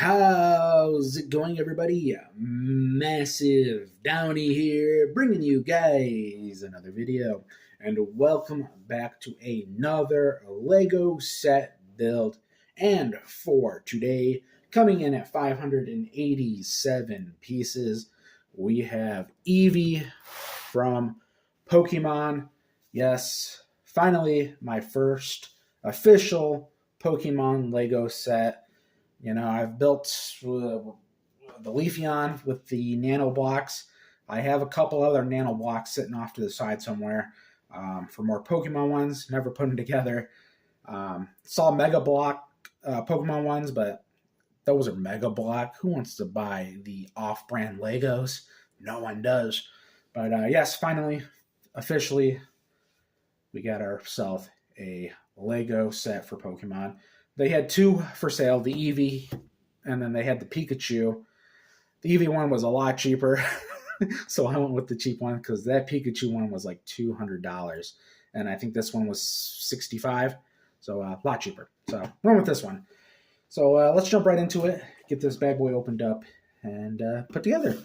How's it going, everybody? Massive Downy here, bringing you guys another video, and welcome back to another Lego set build. And for today, coming in at 587 pieces, we have Eevee from Pokemon. Yes, finally, my first official Pokemon Lego set. You know, I've built the Leafeon with the nano blocks. I have a couple other nano blocks sitting off to the side somewhere for more Pokemon ones. Never put them together. Saw Mega Block Pokemon ones, but those are Mega Block. Who wants to buy the off-brand Legos? No one does. But yes, finally, officially, we got ourselves a Lego set for Pokemon. They had two for sale, the Eevee, and then they had the Pikachu. The Eevee one was a lot cheaper, so I went with the cheap one because that Pikachu one was like $200, and I think this one was $65, so a lot cheaper. So went with this one. So let's jump right into it, get this bad boy opened up, and put together.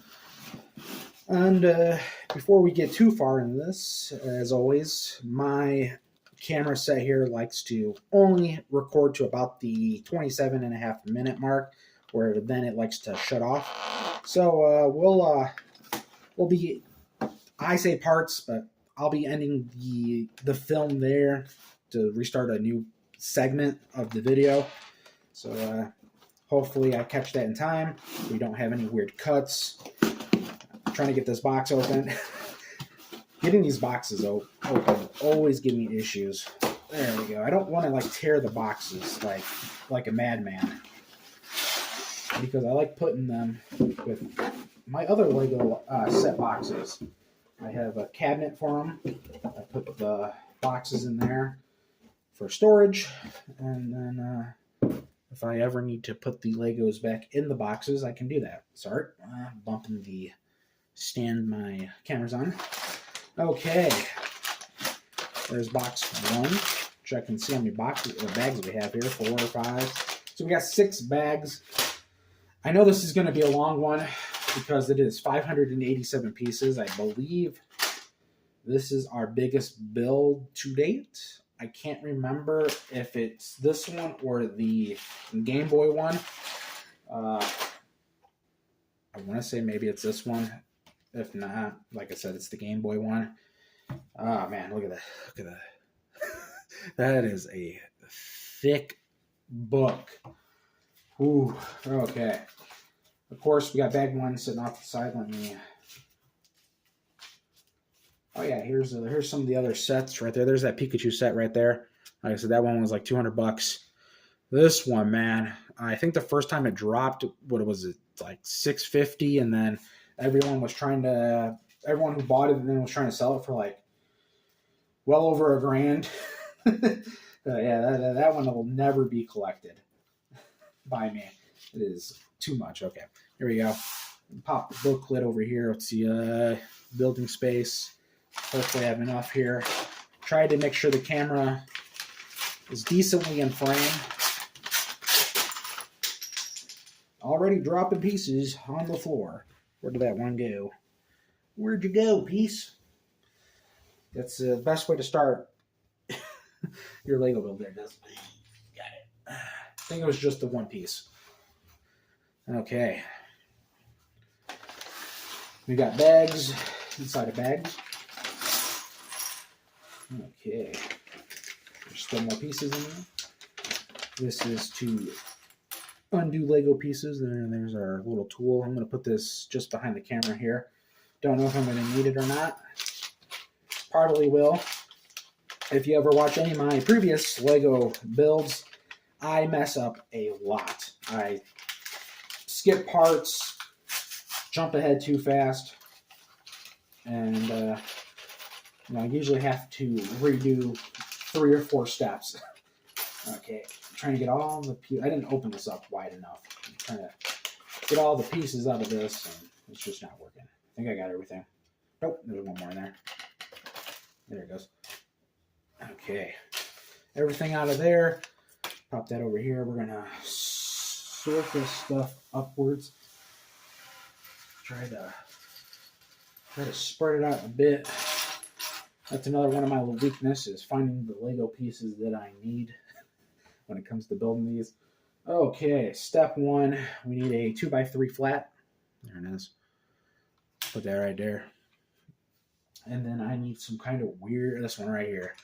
And before we get too far into this, as always, my camera set here likes to only record to about the 27.5-minute mark, where then it likes to shut off. So we'll be, I say parts, but I'll be ending the film there to restart a new segment of the video. So hopefully I catch that in time. We don't have any weird cuts. I'm trying to get this box open. Getting these boxes open always give me issues. There we go. I don't want to like tear the boxes like a madman, because I like putting them with my other Lego set boxes. I have a cabinet for them. I put the boxes in there for storage, and then if I ever need to put the Legos back in the boxes, I can do that. Sorry, bumping the stand my camera's on. Okay, there's box one, which I can see how many bags we have here, 4 or 5. So we got 6 bags. I know this is going to be a long one because it is 587 pieces. I believe this is our biggest build to date. I can't remember if it's this one or the Game Boy one. I want to say maybe it's this one. If not, like I said, it's the Game Boy one. Oh, man, look at that. Look at that. That is a thick book. Ooh, okay. Of course, we got bag one sitting off the side. Let me... Oh, yeah, here's some of the other sets right there. There's that Pikachu set right there. Like I said, that one was like $200. This one, man, I think the first time it dropped, what was it, like $650, and then everyone who bought it and then was trying to sell it for like well over $1,000. Yeah, that one will never be collected by me. It is too much. Okay, here we go. Pop the book lid over here. Let's see, building space. Hopefully I have enough here. Try to make sure the camera is decently in frame. Already dropping pieces on the floor. Where did that one go? Where'd you go, piece? That's the best way to start your Lego build there, doesn't it? Got it. I think it was just the one piece. Okay. We got bags inside of bags. Okay. There's still more pieces in there. This is to undo Lego pieces. There's our little tool. I'm going to put this just behind the camera here. Don't know if I'm going to need it or not. Probably will. If you ever watch any of my previous Lego builds, I mess up a lot. I skip parts, jump ahead too fast, and I usually have to redo 3 or 4 steps. Okay, I'm trying to get all the pieces. I didn't open this up wide enough. I'm trying to get all the pieces out of this, and it's just not working. I think I got everything. Nope, there's one more in there. There it goes. Okay, everything out of there. Pop that over here. We're gonna sort this stuff upwards. Try to spread it out a bit. That's another one of my weaknesses, finding the Lego pieces that I need when it comes to building these. Okay, step one, we need a 2x3 flat. There it is. Put that right there. And then I need some kind of weird, this one right here,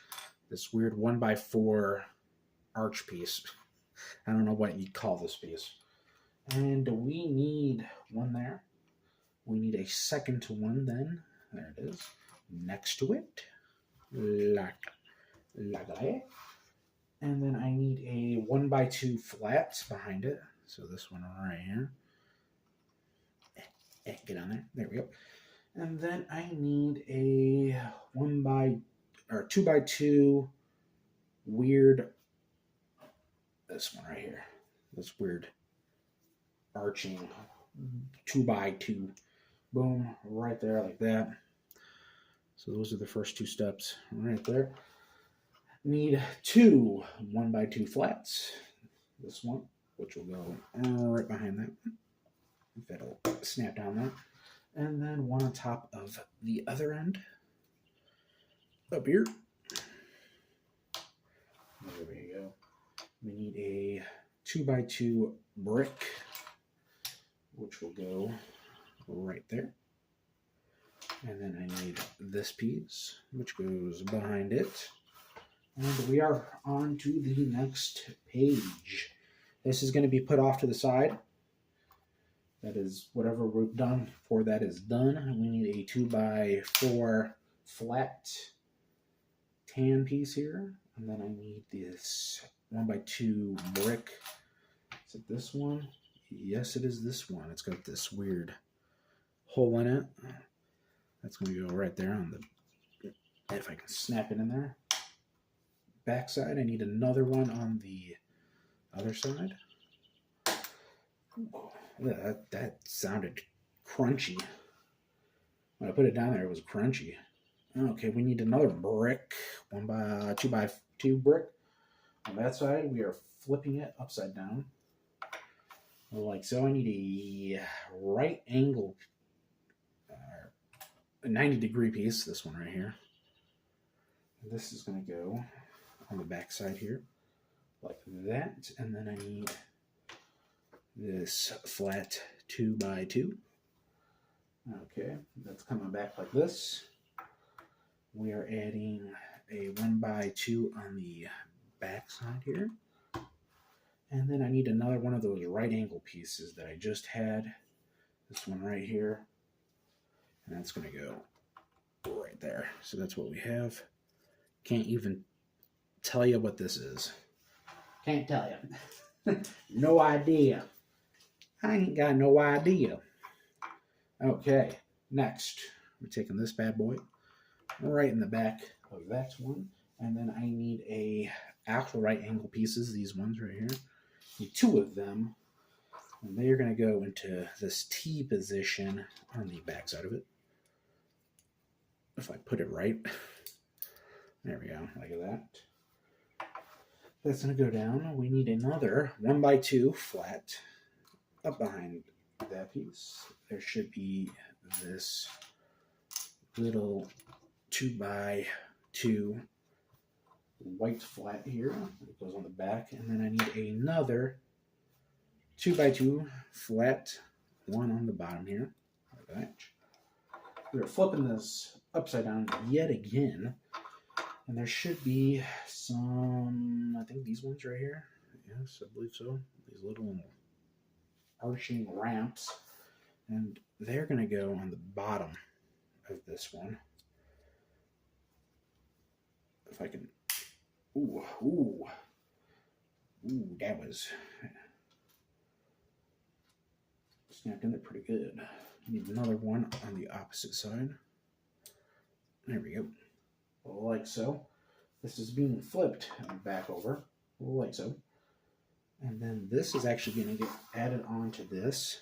this weird 1x4 arch piece. I don't know what you'd call this piece. And we need one there. We need a second one then. There it is. Next to it. Like that. And then I need a 1x2 flat behind it. So this one right here. Get on there. There we go. And then I need a 2x2 weird. This one right here. This weird arching 2x2. Boom, right there like that. So those are the first two steps right there. Need two 1x2 flats. This one, which will go right behind that one. That'll snap down there. And then one on top of the other end. Up here. There we go. We need a 2x2 brick, which will go right there. And then I need this piece, which goes behind it. And we are on to the next page. This is going to be put off to the side. That is, whatever we've done for that is done. We need a 2x4 flat tan piece here. And then I need this 1x2 brick. Is it this one? Yes, it is this one. It's got this weird hole in it. That's going to go right there on the, if I can snap it in there. Backside, I need another one on the other side. That sounded crunchy. When I put it down there, it was crunchy. Okay, we need another brick, 2x2 brick. On that side, we are flipping it upside down. Like so. I need a right angle, a 90-degree piece, this one right here. This is going to go on the back side here, like that. And then I need this flat 2x2. Okay, that's coming back like this. We are adding a 1x2 on the back side here. And then I need another one of those right angle pieces that I just had. This one right here. And that's going to go right there. So that's what we have. Can't even tell you what this is. Can't tell you. No idea. I ain't got no idea. Okay, next. We're taking this bad boy right in the back of that one. And then I need a actual right angle pieces, these ones right here. Need two of them. And they're going to go into this T position on the back side of it. If I put it right. There we go, like that. That's going to go down. We need another 1x2 flat up behind that piece. There should be this little 2x2 white flat here. It goes on the back. And then I need another 2x2 flat one on the bottom here. Like that. We're flipping this upside down yet again. And there should be some, I think these ones right here. Yes, I believe so. These little arching ramps. And they're going to go on the bottom of this one. If I can, ooh, that was snapped in there pretty good. Need another one on the opposite side. There we go. Like so. This is being flipped back over, like so. And then this is actually going to get added onto this.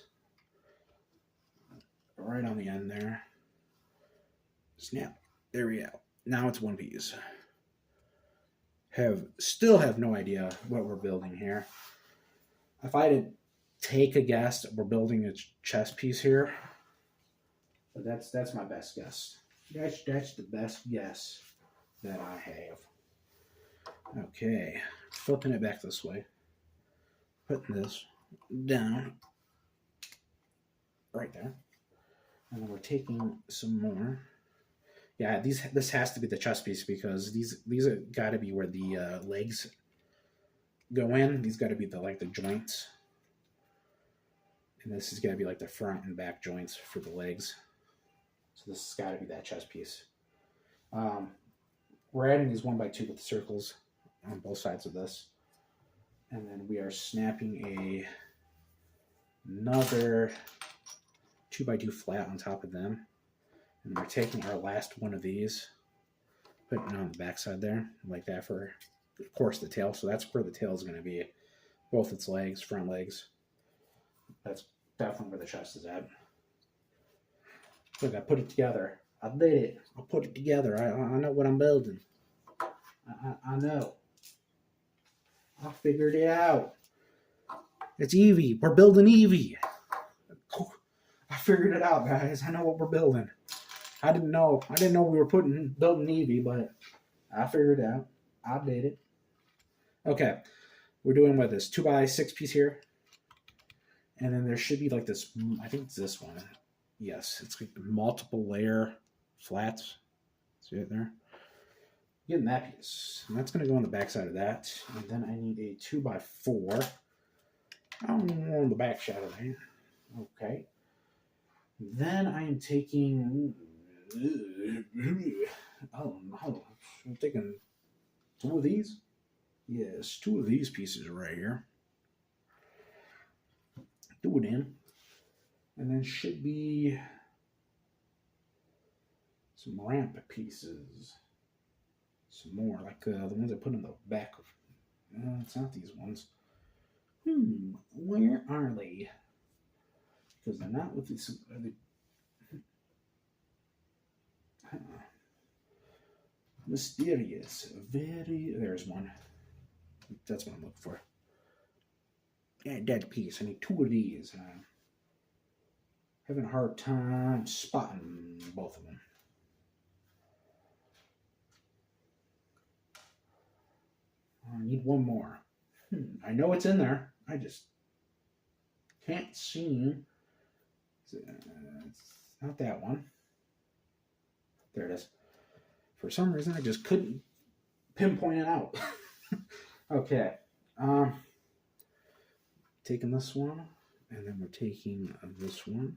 Right on the end there. Snap. There we go. Now it's one piece. Still have no idea what we're building here. If I had take a guess. We're building a chess piece here. But that's my best guess. That's the best guess that I have. Okay, flipping it back this way. Putting this down right there. And then we're taking some more. Yeah, this has to be the chess piece because these have got to be where the legs go in. These got to be the joints. And this is got to be like the front and back joints for the legs. So this has got to be that chess piece. We're adding these 1x2 with circles on both sides of this. And then we are snapping another 2x2 flat on top of them. And we're taking our last one of these, putting it on the back side there, like that for, of course, the tail. So that's where the tail is going to be. Both its legs, front legs. That's definitely where the chest is at. Look, I put it together. I did it. I put it together. I know what I'm building. I know. I figured it out. It's Eevee. We're building Eevee. I figured it out, guys. I know what we're building. I didn't know we were building Eevee, but I figured it out. I did it. Okay. We're doing with this 2x6 piece here. And then there should be like this, I think it's this one. Yes, it's like multiple layer flats. See it there? Getting that piece. And that's going to go on the back side of that. And then I need a 2x4. On the back side of that. Okay. Then I am taking... Oh no. I'm taking 2 of these. Yes, 2 of these pieces right here. Do it in. And then should be some ramp pieces. Some more, like the ones I put in the back of. No, it's not these ones. Where are they? Because they're not with these. Are they? Mysterious. Very. There's one. That's what I'm looking for. Yeah, dead piece. I need 2 of these. Having a hard time spotting both of them. I need 1 more. I know it's in there. I just can't see. It's not that one. There it is. For some reason, I just couldn't pinpoint it out. Okay. Taking this one, and then we're taking this one.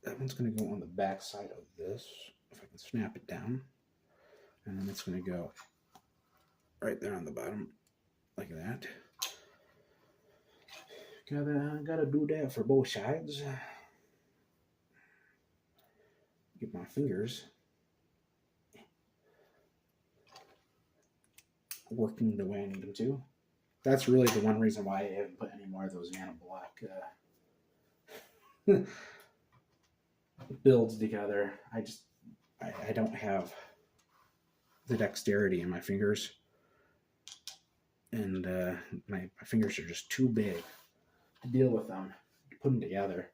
That one's going to go on the back side of this, if I can snap it down. And then it's going to go right there on the bottom, like that. Gotta do that for both sides. Get my fingers working the way I need them to. That's really the one reason why I haven't put any more of those nano block builds together. I don't have the dexterity in my fingers, and my fingers are just too big to deal with them. To put them together,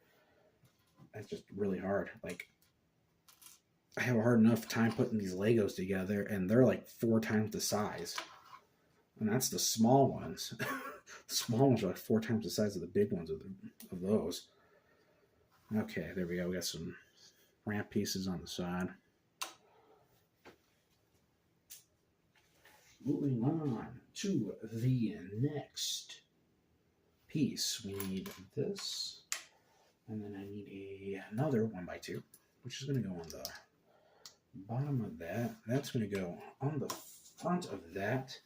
that's just really hard. Like, I have a hard enough time putting these Legos together, and they're like 4 times the size, and that's the small ones. The small ones are like 4 times the size of the big ones of those. Okay, there we go. We got some ramp pieces on the side. Moving on to the next piece. We need this, and then I need another 1x2, which is going to go on the bottom of that. That's going to go on the front of that.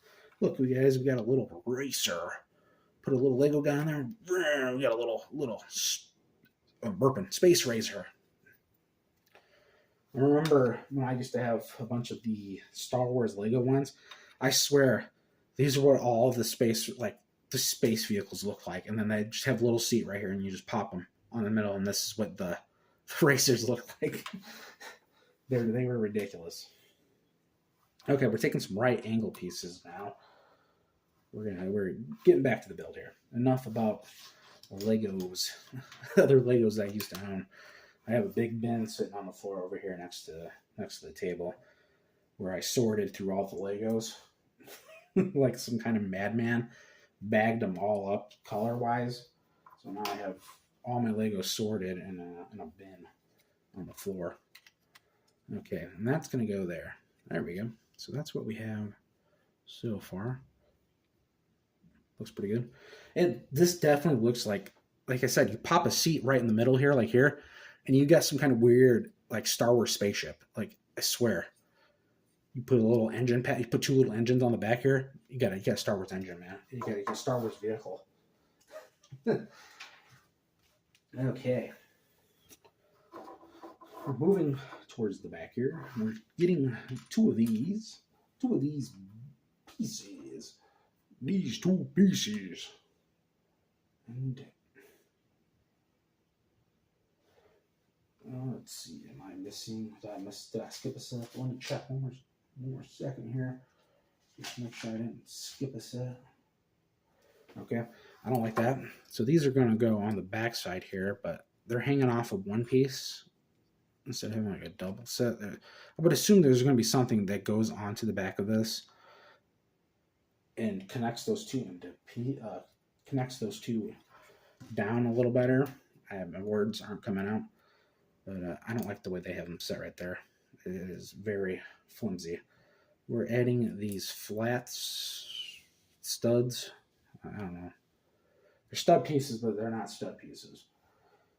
Look, we got a little racer. Put a little Lego guy in there. We got a little burping space racer. I remember when I used to have a bunch of the Star Wars Lego ones. I swear, these are what all of the space vehicles look like. And then they just have a little seat right here, and you just pop them on the middle, and this is what the racers look like. They were ridiculous. Okay, we're taking some right angle pieces now. we're getting back to the build here. Enough about Legos, other Legos that I used to own. I have a big bin sitting on the floor over here next to the table, where I sorted through all the Legos like some kind of madman, bagged them all up color wise. So now I have all my Legos sorted in a bin on the floor. Okay, and that's going to go there. There we go. So that's what we have so far. Looks pretty good. This definitely looks like I said, you pop a seat right in the middle here, like here, and you got some kind of weird, like Star Wars spaceship. Like, I swear. You put a little engine pad, you put two little engines on the back here. You got a Star Wars engine, man. You got a Star Wars vehicle. Okay. We're moving towards the back here. We're getting two of these pieces. These two pieces. And let's see, am I missing? Did I skip a set? I want to check one more second here. Just make sure I didn't skip a set. Okay, I don't like that. So these are going to go on the back side here, but they're hanging off of one piece instead of having like a double set. I would assume there's going to be something that goes onto the back of this and connects those two down a little better. My words aren't coming out, but I don't like the way they have them set right there. It is very flimsy. We're adding these flat studs. I don't know. They're stud pieces, but they're not stud pieces.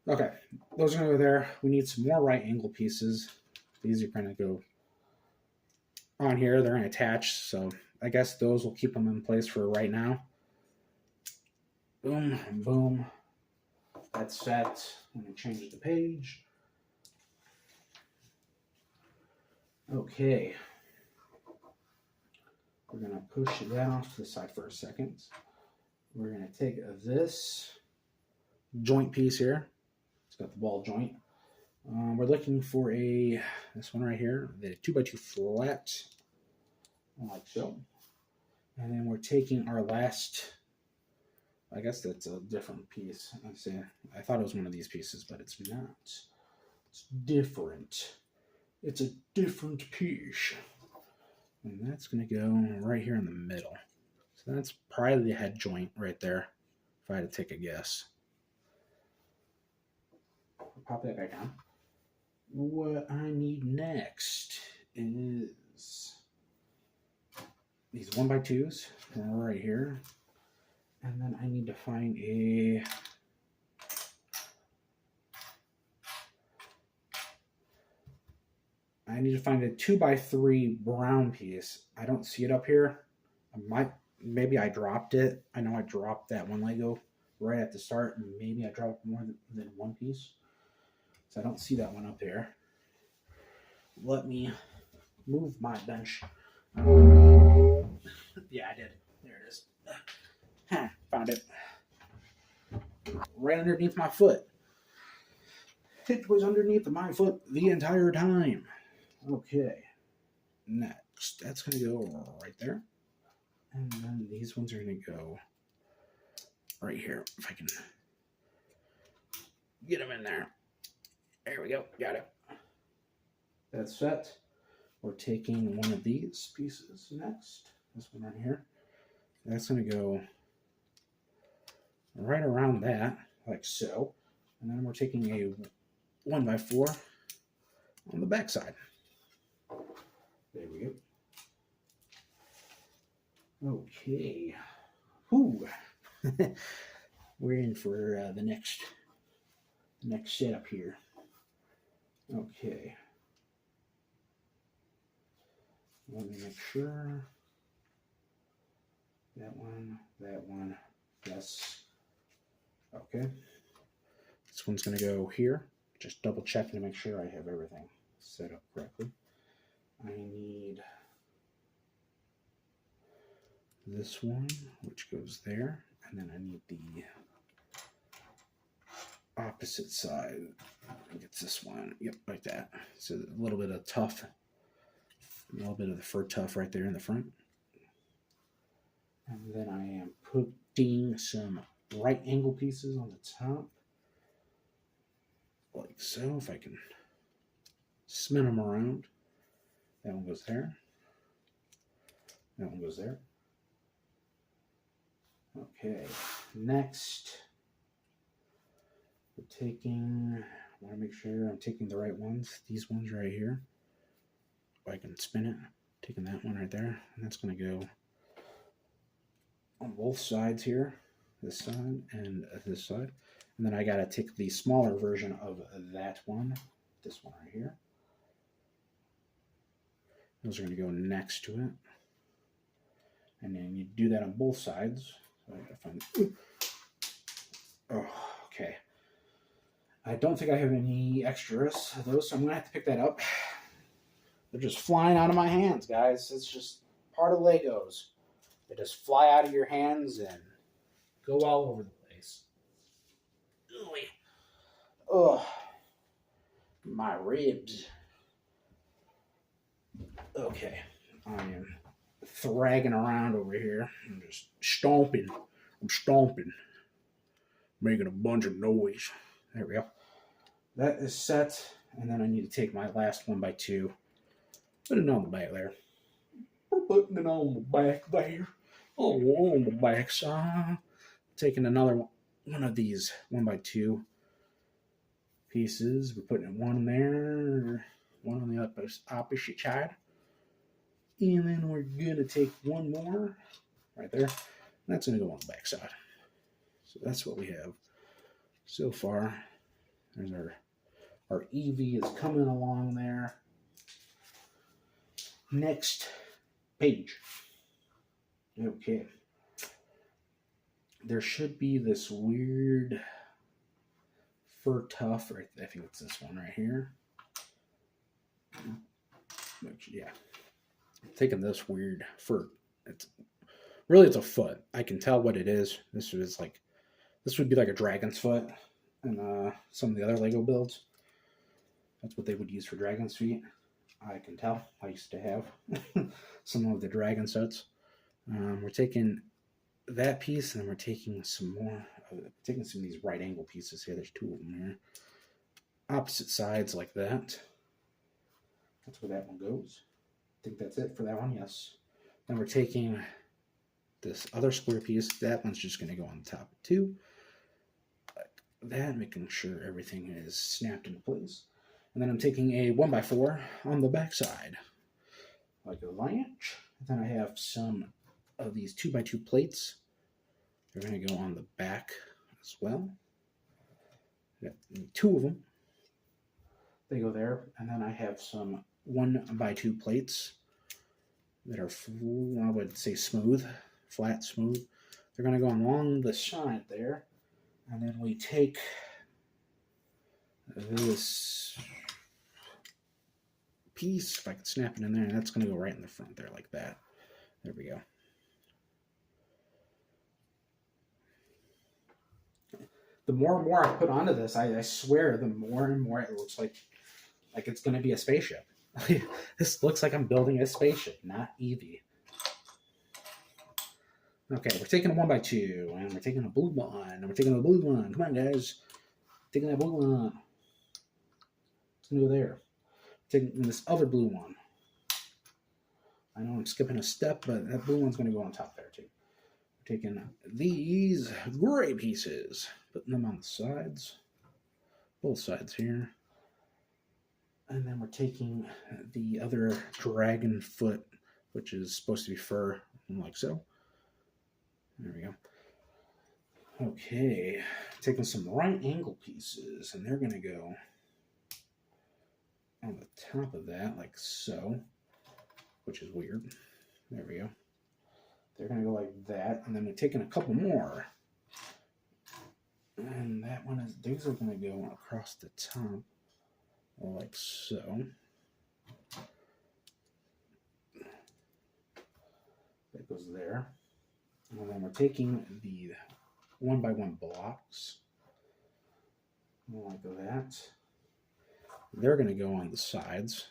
Okay, those are going to go there. We need some more right angle pieces. These are going to go on here. They're going to attach, so I guess those will keep them in place for right now. Boom, and boom. That's set. I'm going to change the page. Okay. We're going to push that off to the side for a second. We're going to take this joint piece here. It's got the ball joint. We're looking for this one right here, the 2x2 flat, like so. And then we're taking our last, I guess that's a different piece. I thought it was one of these pieces, but it's not. It's different. It's a different piece. And that's going to go right here in the middle. So that's probably the head joint right there, if I had to take a guess. Pop that back on. What I need next is these 1x2s right here. And then I need to find a 2x3 brown piece. I don't see it up here. Maybe I dropped it. I know I dropped that one Lego right at the start, and maybe I dropped more than one piece. So I don't see that one up here. Let me move my bench. Yeah, I did. There it is. Found it. Right underneath my foot. It was underneath my foot the entire time. Okay. Next, that's going to go right there. And then these ones are going to go right here. If I can get them in there. There we go. Got it. That's set. We're taking one of these pieces next. This one right here. That's going to go right around that, like so. And then we're taking a 1x4 on the back side. There we go. Okay. Whew. We're in for the next setup here. Okay. Let me make sure. That one. Yes. Okay. This one's going to go here. Just double checking to make sure I have everything set up correctly. I need this one, which goes there, and then I need the opposite side. I think it's this one. Yep, like that. So a little bit of the fur tuff right there in the front. And then I am putting some right angle pieces on the top, like so. If I can spin them around. That one goes there. That one goes there. Okay, next we're taking, I want to make sure I'm taking the right ones. These ones right here. If I can spin it, taking that one right there. And that's going to go on both sides here, this side and this side. And then I got to take the smaller version of that one, this one right here. Those are going to go next to it. And then you do that on both sides. So I gotta find. Oh, okay. I don't think I have any extras of those, so I'm gonna have to pick that up. They're just flying out of my hands, guys. It's just part of Legos. They just fly out of your hands and go all over the place. Oh, my ribs. Okay, I am thragging around over here. I'm just stomping. I'm stomping. Making a bunch of noise. There we go. That is set. And then I need to take my last 1x2. Put it on the back there. We're putting it on the back there. Oh, on the back side. Taking another one of these 1x2 pieces. We're putting one there. One on the opposite side. And then we're going to take one more right there. That's going to go on the back side. So that's what we have so far. There's our Eevee is coming along there. Next page. Okay. There should be this weird fur tuft, or I think it's this one right here. Which, yeah. Taking this weird fur. It's a foot. I can tell what it is. This would be like a dragon's foot in some of the other Lego builds. That's what they would use for dragon's feet. I can tell. I used to have some of the dragon sets. We're taking that piece, and we're taking some more. Taking some of these right angle pieces here. There's two of them here. Opposite sides like that. That's where that one goes. I think that's it for that one, yes. Then we're taking this other square piece. That one's just going to go on the top too. Like that, making sure everything is snapped into place. And then I'm taking a 1x4 on the back side, like a latch. Then I have some of these 2x2 plates. They're going to go on the back as well. Got two of them. They go there. And then I have some 1x2 plates that are, I would say, smooth, flat, smooth. They're going to go along the side there. And then we take this piece, if I can snap it in there, and that's going to go right in the front there like that. There we go. The more and more I put onto this, I swear, the more and more it looks like it's going to be a spaceship. This looks like I'm building a spaceship, not Eevee. Okay, we're taking a 1x2, and we're taking a blue one, and we're taking a blue one. Come on, guys. Taking that blue one. It's going to go there. Taking this other blue one. I know I'm skipping a step, but that blue one's going to go on top there, too. We're taking these gray pieces, putting them on the sides. Both sides here. And then we're taking the other dragon foot, which is supposed to be fur, like so. There we go. Okay, taking some right angle pieces, and they're going to go on the top of that, like so, which is weird. There we go. They're going to go like that, and then we're taking a couple more. And that one is, these are going to go across the top, like so. That goes there. And then we're taking the 1x1 blocks, like that. They're going to go on the sides,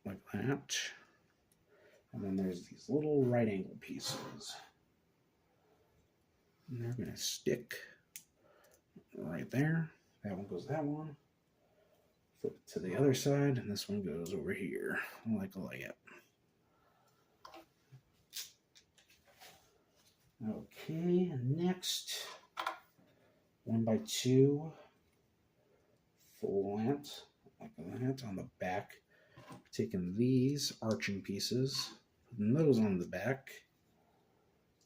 like that. And then there's these little right angle pieces. And they're going to stick right there. That one goes that one. Flip it to the other side, and this one goes over here, like it. Okay, next, 1x2 flat, like that on the back. Taking these arching pieces, putting those on the back,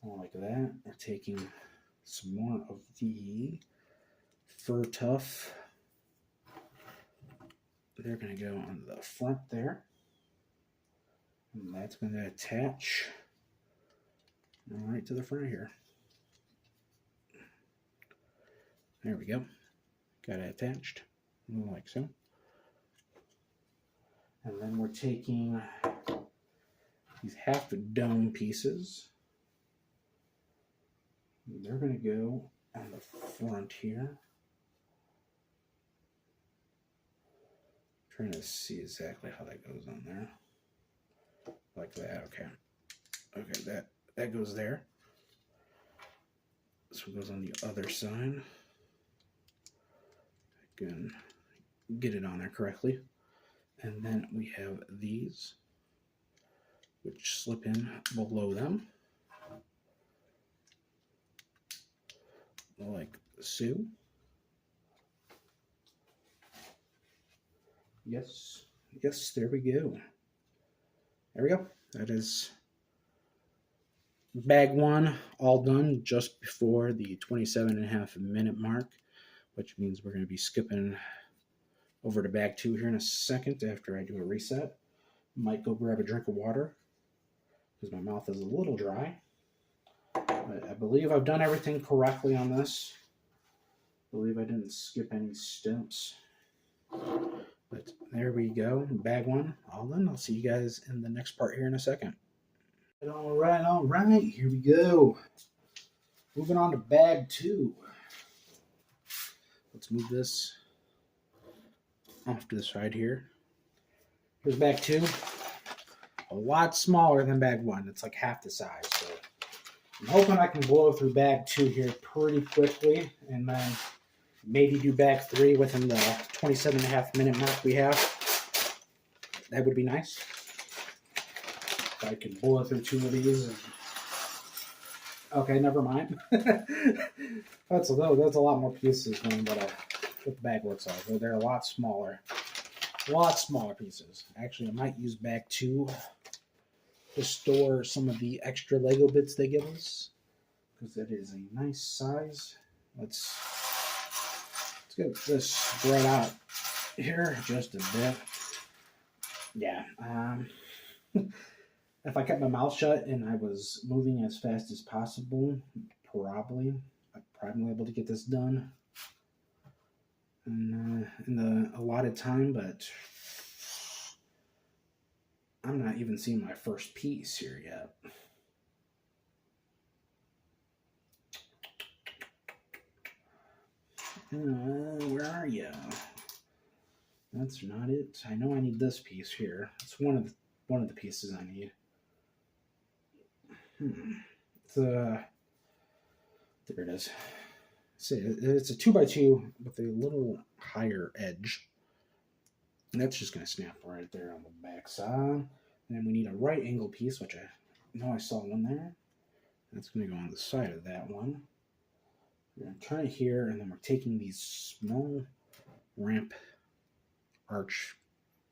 like that. We're taking some more of the fur tuff. They're going to go on the front there. And that's going to attach right to the front here. There we go. Got it attached, like so. And then we're taking these half dome pieces. They're going to go on the front here. Trying to see exactly how that goes on there. Like that, okay. Okay, that goes there. So it goes on the other side. I can get it on there correctly. And then we have these, which slip in below them. Like so. Yes, there we go. There we go. That is bag one, all done just before the 27.5-minute mark, which means we're going to be skipping over to bag two here in a second after I do a reset. Might go grab a drink of water because my mouth is a little dry. But I believe I've done everything correctly on this. I believe I didn't skip any steps. But there we go. Bag one, all done. I'll see you guys in the next part here in a second. All right. Here we go. Moving on to bag two. Let's move this off to the side here. Here's bag two. A lot smaller than bag one. It's like half the size. So I'm hoping I can blow through bag two here pretty quickly and then maybe do bag three within the 27.5-minute mark we have. That would be nice. If I could blow through two of these. Okay, never mind. That's a lot more pieces than what the bag looks like. They're a lot smaller. A lot smaller pieces. Actually, I might use bag two to store some of the extra Lego bits they give us, because that is a nice size. Let's get this spread out here just a bit. Yeah. If I kept my mouth shut and I was moving as fast as possible, I'd probably be able to get this done in the allotted time, but I'm not even seeing my first piece here yet. Where are you? That's not it. I know I need this piece here. It's one of the pieces I need. There it is. See, it's a 2x2 with a little higher edge. And that's just going to snap right there on the back side. And then we need a right angle piece, which I know I saw one there. That's going to go on the side of that one. We're going to turn it here, and then we're taking these small ramp arch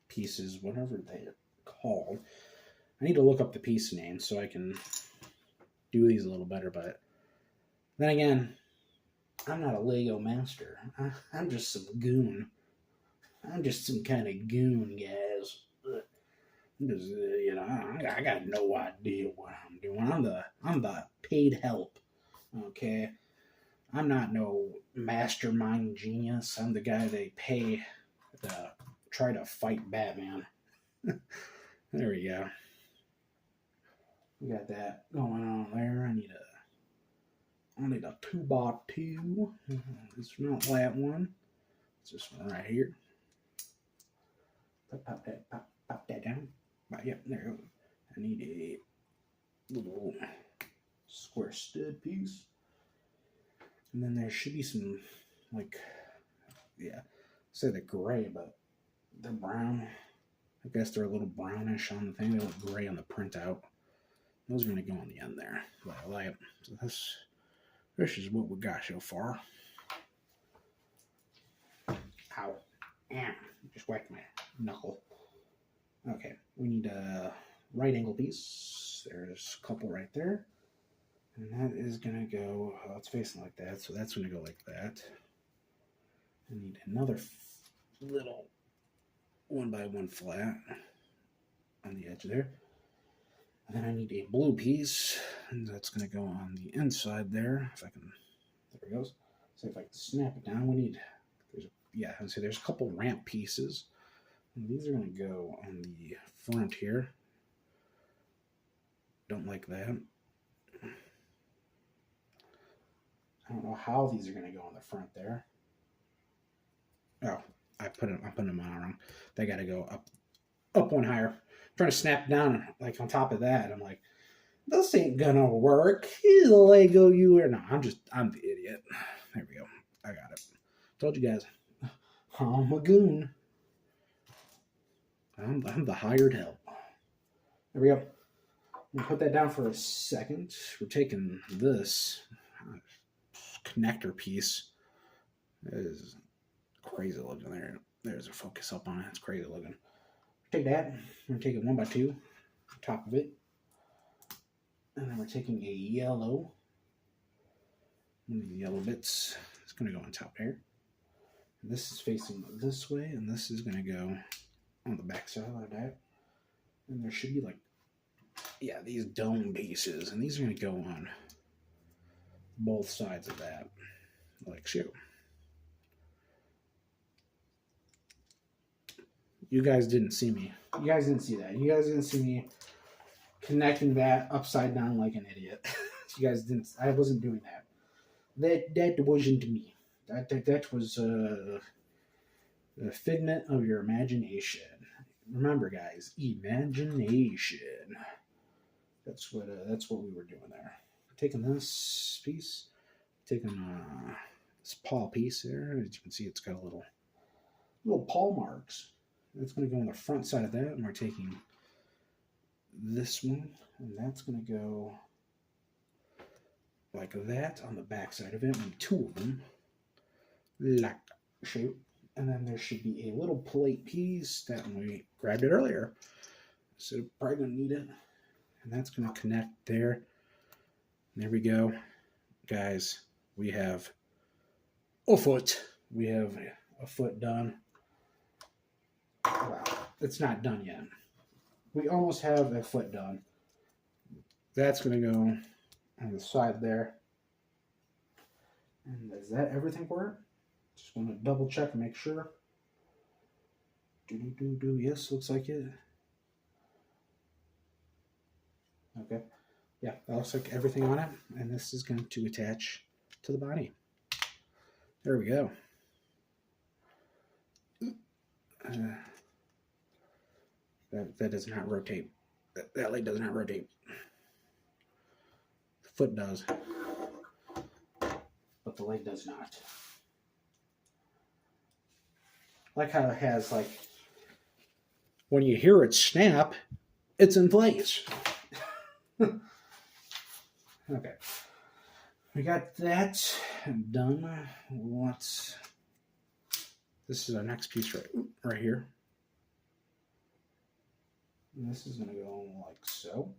pieces, whatever they're called. I need to look up the piece name so I can do these a little better, but then again, I'm not a Lego master. I'm just some goon. I'm just some kind of goon, guys. I'm just, I got no idea what I'm doing. I'm the paid help. Okay, I'm not no mastermind genius. I'm the guy they pay to try to fight Batman. There we go. We got that going on there. I need a 2x2. It's not that one. It's this one right here. Pop that down. Yep, there you go. I need a little square stud piece. And then there should be some, like, yeah, say they're gray, but they're brown. I guess they're a little brownish on the thing. They look gray on the printout. Those are going to go on the end there. But I like it. So this is what we got so far. Ow. Just whacked my knuckle. Okay, we need a right angle piece. There's a couple right there. And that is going to go, it's facing like that, so that's going to go like that. I need another little 1x1 flat on the edge there. And then I need a blue piece, and that's going to go on the inside there. If I can, there it goes. So if I can snap it down, we need, there's a couple ramp pieces. And these are going to go on the front here. Don't like that. I don't know how these are going to go on the front there. Oh, I'm putting them on wrong. They got to go up one higher. I'm trying to snap down like on top of that. I'm like, this ain't gonna work. Lego, you are. No, I'm the idiot. There we go. I got it. Told you guys. I'm a goon. I'm the hired help. There we go. I'm gonna put that down for a second. We're taking this connector piece. It is crazy looking there. There's a focus up on it. It's crazy looking. Take that. We're going to take it 1x2 on top of it. And then we're taking a yellow. One of the yellow bits. It's going to go on top there. And this is facing this way, and this is going to go on the back side like that. And there should be like, yeah, these dome bases, and these are going to go on both sides of that, like so. You guys didn't see me. You guys didn't see that. You guys didn't see me connecting that upside down like an idiot. You guys didn't. I wasn't doing that. That wasn't me. That was a figment of your imagination. Remember, guys, imagination. That's what we were doing there. Taking this piece, taking this paw piece there. As you can see, it's got a little paw marks. It's going to go on the front side of that, and we're taking this one, and that's going to go like that on the back side of it, and two of them, like shape. And then there should be a little plate piece that we grabbed it earlier, so probably going to need it, and that's going to connect there. There we go, guys. We have a foot. We have a foot done. Wow, it's not done yet. We almost have a foot done. That's going to go on the side there. And is that everything for it? Just want to double check and make sure. Yes, looks like it. Okay. Yeah, that looks like everything on it. And this is going to attach to the body. There we go. That does not rotate. That leg does not rotate. The foot does, but the leg does not. Like how it has, like, when you hear it snap, it's in place. Okay. We got that done. This is our next piece right here. And this is going to go like so.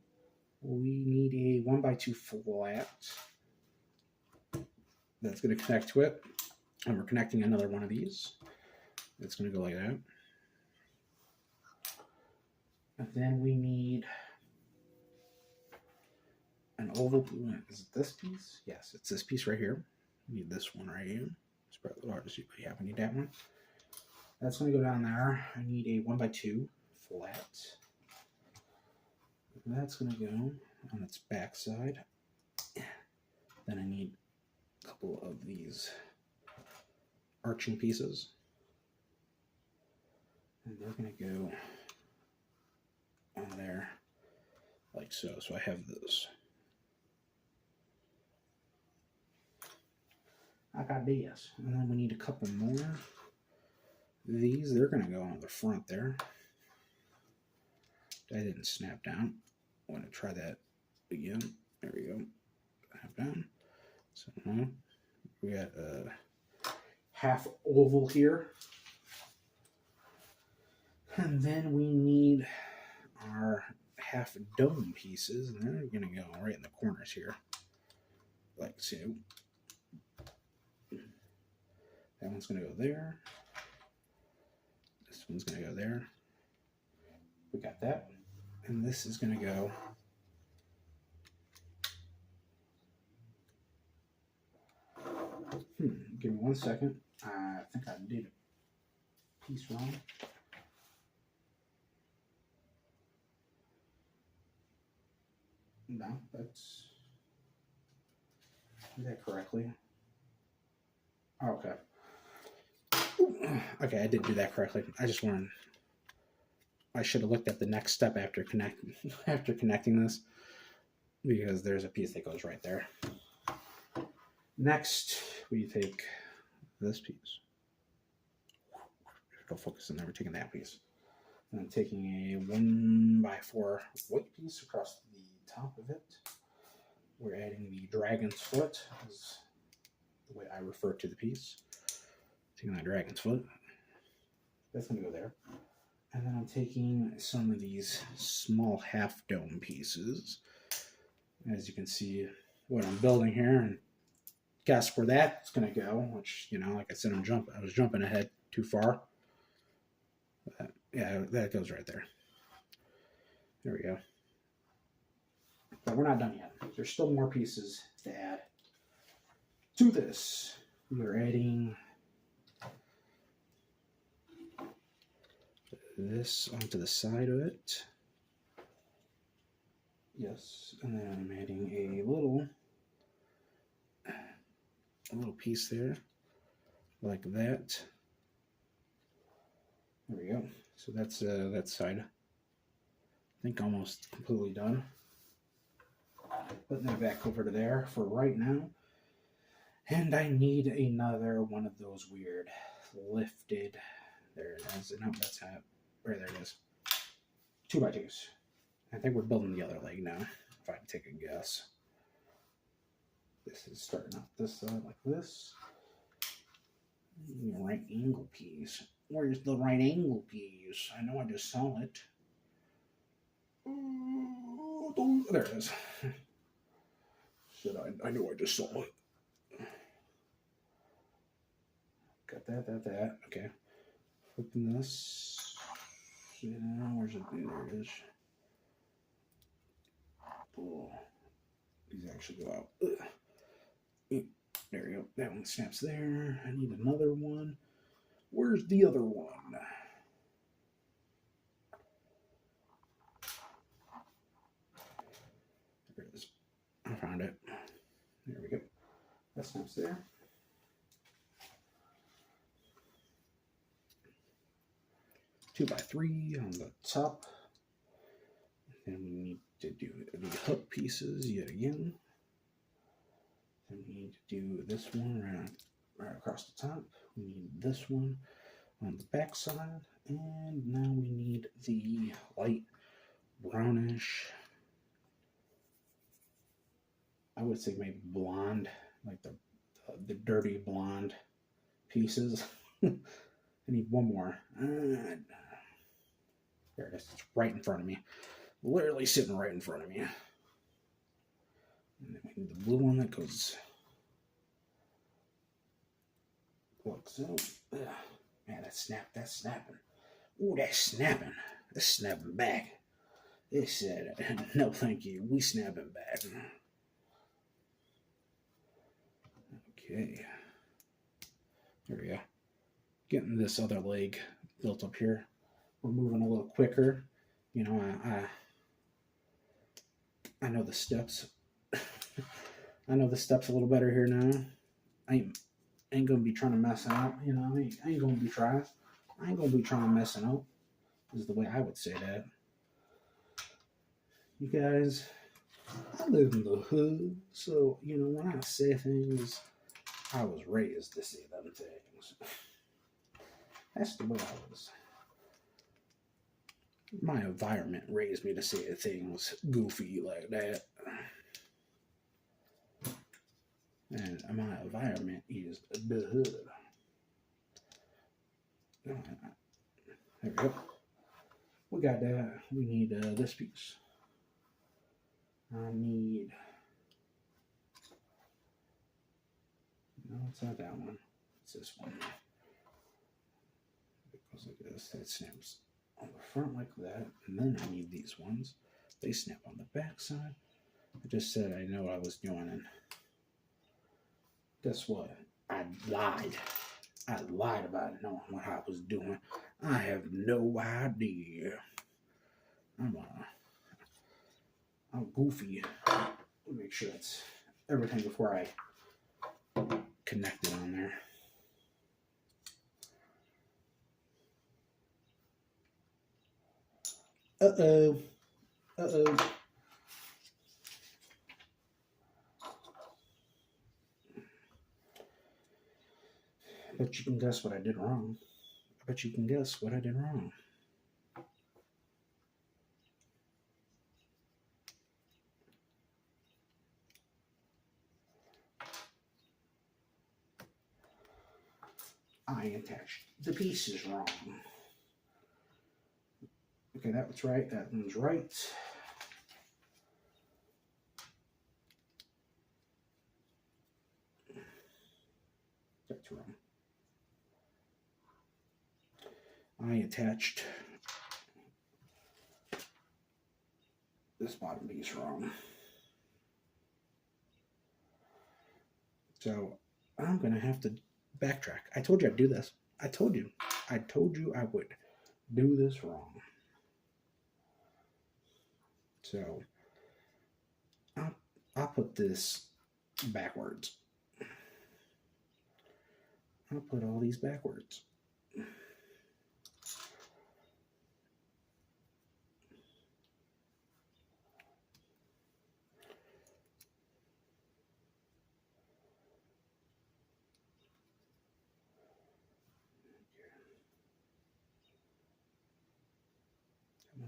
We need a 1x2 flat. That's going to connect to it. And we're connecting another one of these. It's going to go like that. And then we need an oval. Is it this piece? Yes, it's this piece right here. We need this one right here. It's probably a little hard to see, but yeah, we need that one. That's going to go down there. I need a 1x2 flat. That's going to go on its back side. Then I need a couple of these arching pieces. And they're going to go on there. like so. So I have this. I got this. And then we need a couple more. These, they're going to go on the front there. That didn't snap down. I want to try that again. There we go. Snap down. So now we got a half oval here. And then we need our half dome pieces. And they're going to go right in the corners here. Like so. That one's going to go there. This one's going to go there. We got that. And this is going to go give me 1 second. I think I did a piece wrong. No, that's did that correctly. Okay. Okay, I did do that correctly. I just wanted. I should have looked at the next step after connecting this, because there's a piece that goes right there. Next, we take this piece. Go focus on there. We're taking that piece, and I'm taking a 1x4 white piece across the top of it. We're adding the dragon's foot, is the way I refer to the piece. Taking that dragon's foot. That's going to go there. And then I'm taking some of these small half dome pieces. As you can see what I'm building here, and guess where that's going to go, which, you know, like I said, I was jumping ahead too far. But yeah, that goes right there. There we go. But we're not done yet. There's still more pieces to add to this. We're adding this onto the side of it. Yes, and then I'm adding a little piece there, like that. There we go. So that's that side. I think almost completely done. Putting that back over to there for right now. And I need another one of those weird lifted. There it is. No, that's not. There it is. 2x2s. I think we're building the other leg now, if I can take a guess. This is starting out this side like this. Right angle piece. Where's the right angle piece? I know I just saw it. There it is. Shit, I know I just saw it. Got that. Okay. Flipping this. Where's it? There it is. Oh, these actually go out. Ugh. There we go. That one snaps there. I need another one. Where's the other one? There it is. I found it. There we go. That snaps there. Two by three on the top. Then we need to do the hook pieces yet again. Then we need to do this one right across the top. We need this one on the back side. And now we need the light brownish, I would say maybe blonde, like the dirty blonde pieces. I need one more. There it is. It's right in front of me. Literally sitting right in front of me. And then we need the blue one that goes like so. Man, that's snapping. Ooh, that's snapping. That's snapping back. It said, no thank you, we snapping back. Okay. There we go. Getting this other leg built up here. We're moving a little quicker. You know, I know the steps. I know the steps a little better here now. I ain't gonna be trying to mess it up, you know. I ain't gonna be trying. I ain't gonna be trying to mess it up, is the way I would say that. You guys, I live in the hood, so when I say things, I was raised to say them things. That's the way I was. My environment raised me to say things goofy like that. And my environment is the hood. There we go. We got that. We need this piece. I need. No, it's not that one. It's this one. It goes like this. That snaps on the front like that. And then I need these ones. They snap on the back side. I just said I know what I was doing, and guess what? I lied. I lied about knowing what I was doing. I have no idea. I'm goofy. Make sure it's everything before I connect it on there. Uh-oh. Uh-oh. I bet you can guess what I did wrong. I bet you can guess what I did wrong. I attached the pieces wrong. Okay, that was right. That one's right. That's wrong. I attached this bottom piece wrong. So I'm going to have to backtrack. I told you I'd do this. I told you I would do this wrong. So I'll put this backwards. I'll put all these backwards.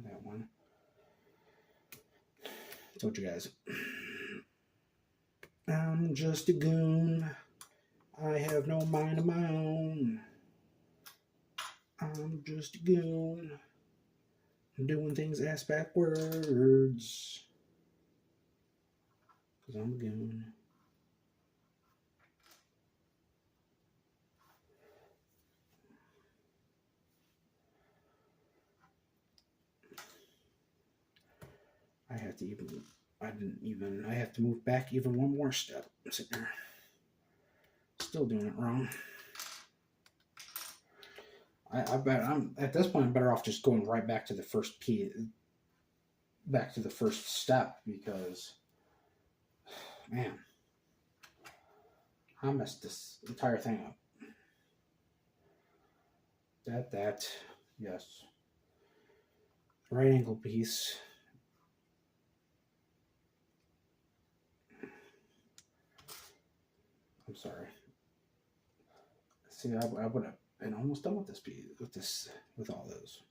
That one. I told you guys. I'm just a goon. I have no mind of my own. I'm just a goon. I'm doing things ass backwards. Because I'm a goon. I have to move back even one more step. I'm sitting there. Still doing it wrong. I bet I'm at this point I'm better off just going right back to the first back to the first step, because man, I messed this entire thing up. Yes. Right angle piece. I'm sorry. See, I would have been almost done with this piece, with all those.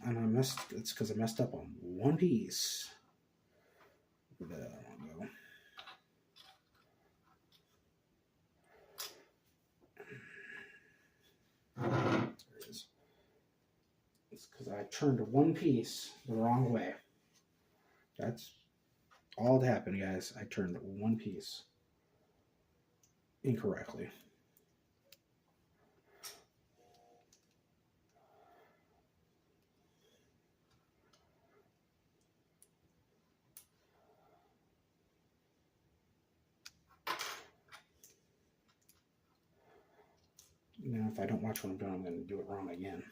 And I messed. It's because I messed up on one piece. Where did that one go? There it is. It's because I turned one piece the wrong way. That's all that happened, guys. I turned one piece incorrectly. Now, if I don't watch what I'm doing, I'm going to do it wrong again.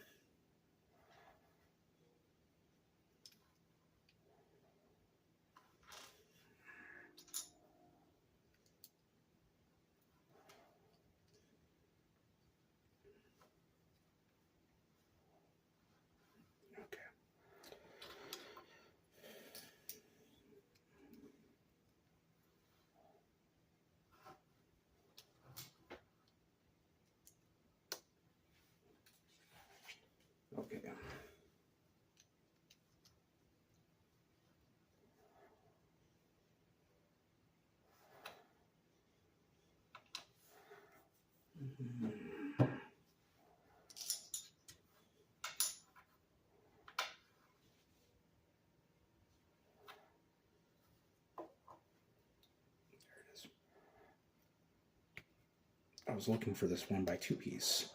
I was looking for this 1x2 piece,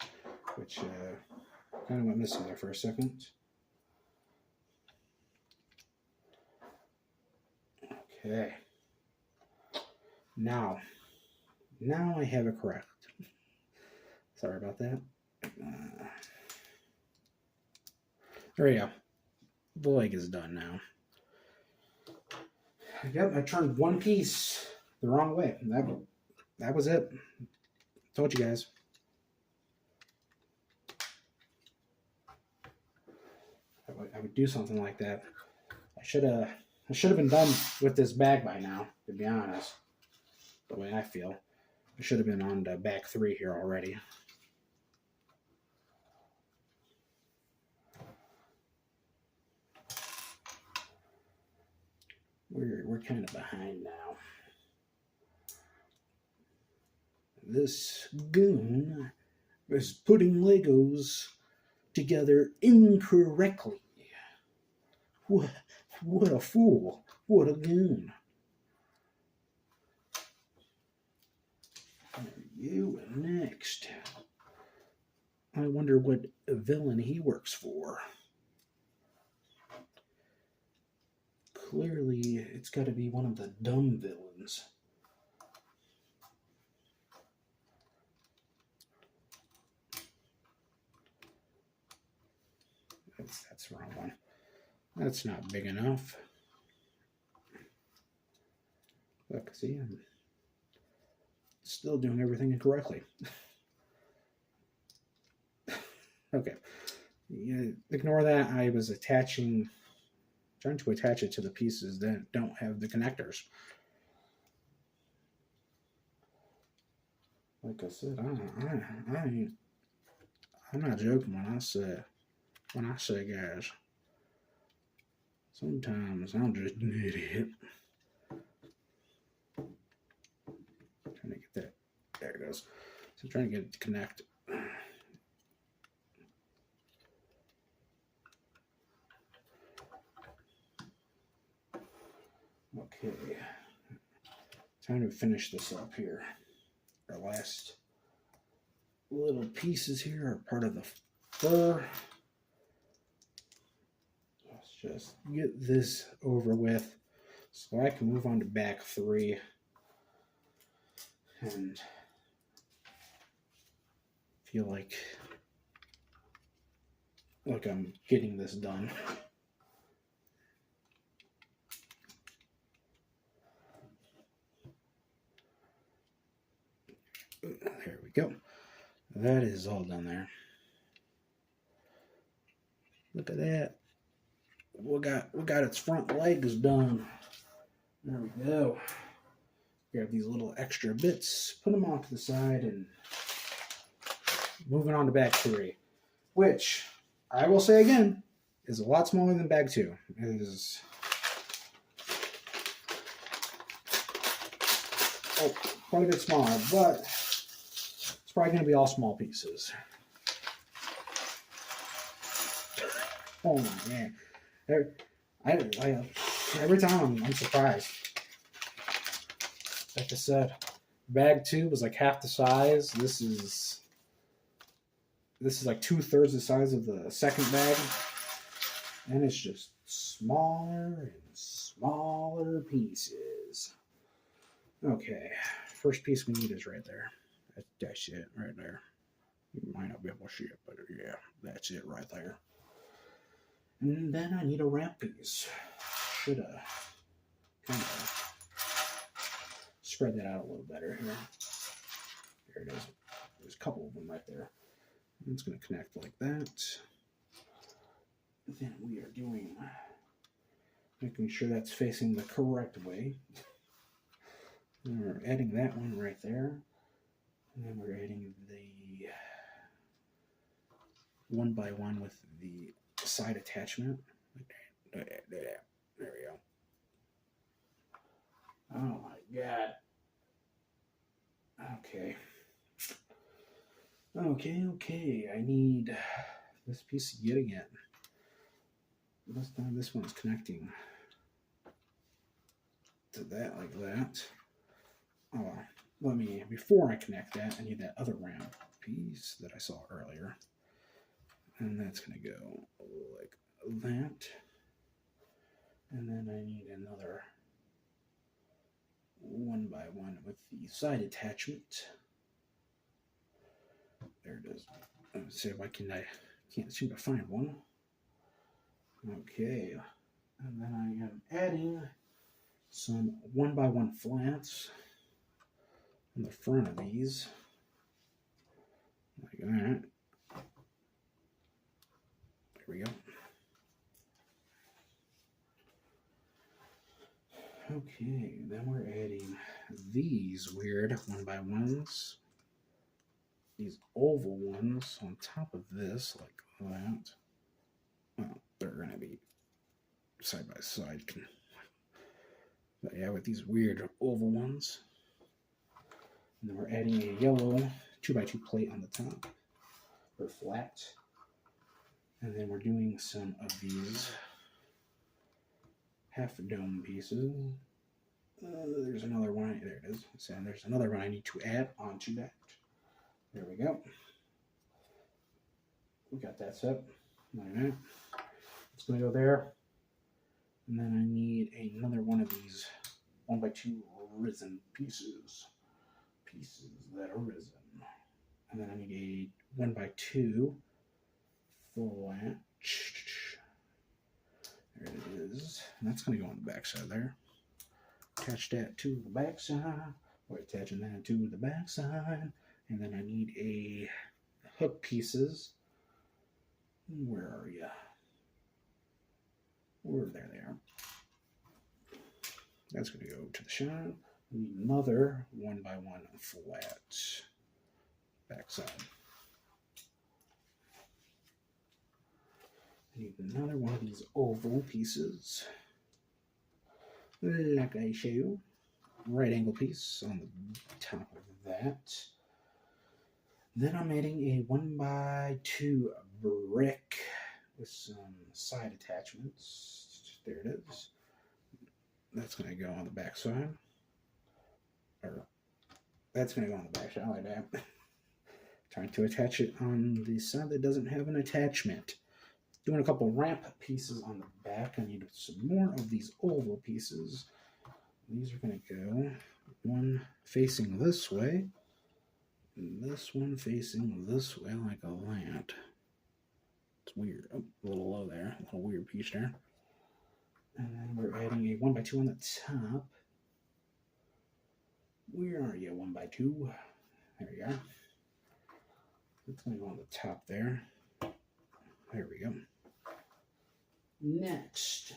which kind of went missing there for a second. Okay. Now I have it correct. Sorry about that. There we go. The leg is done now. Yep, I turned one piece the wrong way. That was it. Told you guys. I would do something like that. I should have been done with this bag by now, to be honest. The way I feel. I should have been on to bag 3 here already. We're kind of behind now. This goon is putting Legos together incorrectly. What a fool. What a goon. You next. I wonder what villain he works for. Clearly, it's got to be one of the dumb villains. That's the wrong one. That's not big enough. Look, see, I'm still doing everything incorrectly. Okay. Yeah, ignore that. I was trying to attach it to the pieces that don't have the connectors. Like I said, I'm not joking when I say, guys, sometimes I'm just an idiot. Trying to get that. There it goes. So I'm trying to get it to connect. Okay. Time to finish this up here. Our last little pieces here are part of the fur. Let's just get this over with so I can move on to bag 3 and feel like I'm getting this done. There we go. That is all done there. Look at that. We got its front legs done. There we go. Grab these little extra bits, put them off to the side, and moving on to bag 3, which I will say again is a lot smaller than bag 2. It is quite a bit smaller, but it's probably going to be all small pieces. Oh man. Every time I'm surprised. Like I said, bag 2 was like half the size. This is like 2/3 the size of the second bag. And it's just smaller and smaller pieces. Okay, first piece we need is right there. That's it right there. You might not be able to see it, but yeah, that's it right there. And then I need a wrap piece. Should have kind of spread that out a little better here. There it is. There's a couple of them right there. And it's going to connect like that. Then we are making sure that's facing the correct way. And we're adding that one right there. And then we're adding the 1x1 with the side attachment. There we go. Oh my god. Okay. Okay, I need this piece yet again. This time this one's connecting to that like that. Oh, before I connect that, I need that other ramp piece that I saw earlier. And that's going to go like that. And then I need another 1x1 with the side attachment. There it is. Let's see if I can't seem to find one. Okay. And then I am adding some 1x1 flats on the front of these. Like that. There we go. Okay, then we're adding these weird 1x1s. These oval ones on top of this, like that. Well, they're going to be side by side. But yeah, with these weird oval ones. And then we're adding a yellow 2x2 plate on the top, or flat. And then we're doing some of these half dome pieces. There's another one. There it is. So there's another one I need to add onto that. There we go. We got that set. Like that. It's going to go there. And then I need another one of these 1x2 risen pieces. Pieces that are risen. And then I need a 1x2 flat. There it is. And that's going to go on the back side there. Attach that to the back side. We're attaching that to the back side. And then I need a hook pieces. Where are you? There they are. That's going to go to the shine. We need another 1x1 flat backside. I need another one of these oval pieces. Like I show you. Right angle piece on the top of that. Then I'm adding a 1x2 brick with some side attachments. There it is. That's going to go on the back side. Or that's going to go on the back side like that. Trying to attach it on the side that doesn't have an attachment. Doing a couple ramp pieces on the back. I need some more of these oval pieces. These are going to go one facing this way. And this one facing this way like a lamp. It's weird. Oh, a little low there. A little weird piece there. And then we're adding a 1x2 on the top. Where are you, 1x2? There you are. It's going to go on the top there. There we go. Next,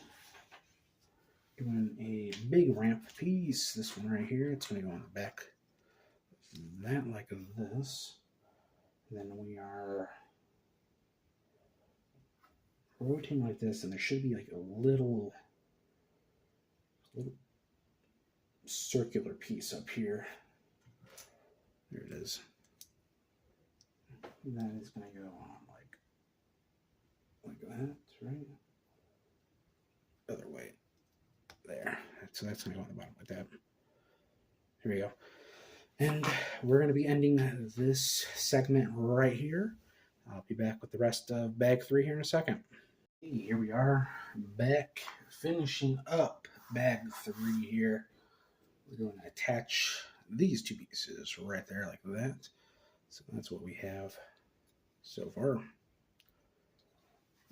doing a big ramp piece. This one right here. It's going to go on the back. That like this. And then we are rotating like this, and there should be like a little circular piece up here. There it is. And that is going to go on like that, right? Other way. There. So that's going to go on the bottom like that. Here we go. And we're going to be ending this segment right here. I'll be back with the rest of bag 3 here in a second. Hey, here we are, back finishing up bag 3 here. We're going to attach these two pieces right there like that. So that's what we have so far.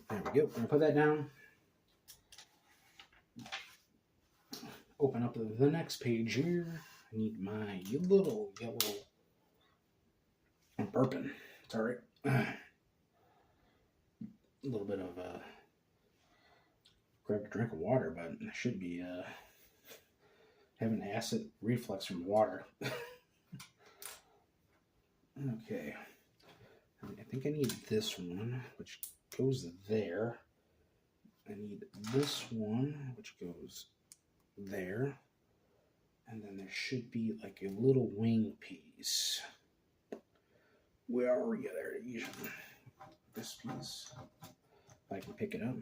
There we go. I'm going to put that down. Open up the next page here. I need my little yellow. I'm burping. It's all right. A little bit of grab a drink of water, but I should be having acid reflux from water. Okay. I think I need this one, which goes there. I need this one, which goes there. And then there should be like a little wing piece. Where are you there? This piece, if I can pick it up.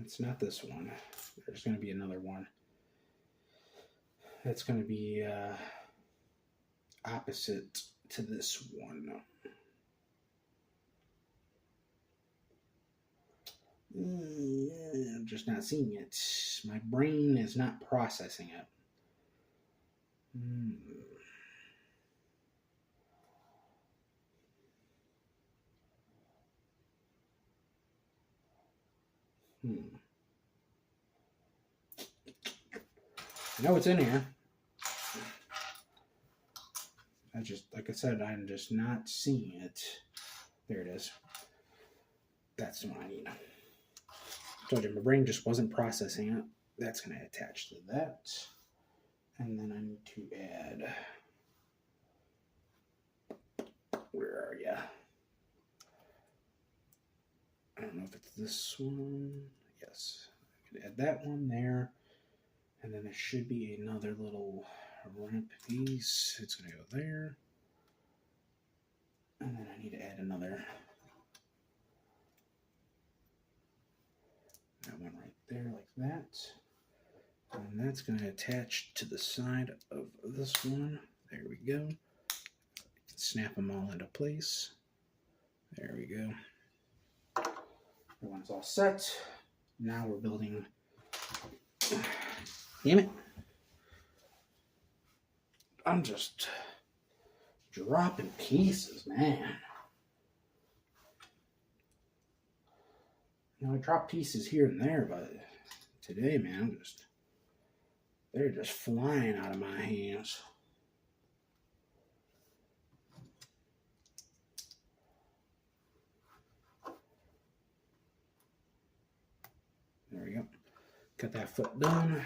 It's not this one. There's going to be another one. That's going to be opposite to this one. I'm just not seeing it. My brain is not processing it. I know it's in here. Like I said, I'm just not seeing it. There it is. That's the one I need. Told you, my brain just wasn't processing it. That's going to attach to that. And then I need to add, where are ya? I don't know if it's this one. Yes. I could add that one there. And then there should be another little ramp piece. It's going to go there. And then I need to add another. That one right there like that. And that's going to attach to the side of this one. There we go. Snap them all into place. There we go. Everyone's all set. Now we're building. Damn it. I'm just dropping pieces, man. You know, I drop pieces here and there, but today, man, they're just flying out of my hands. There we go. Got that foot done.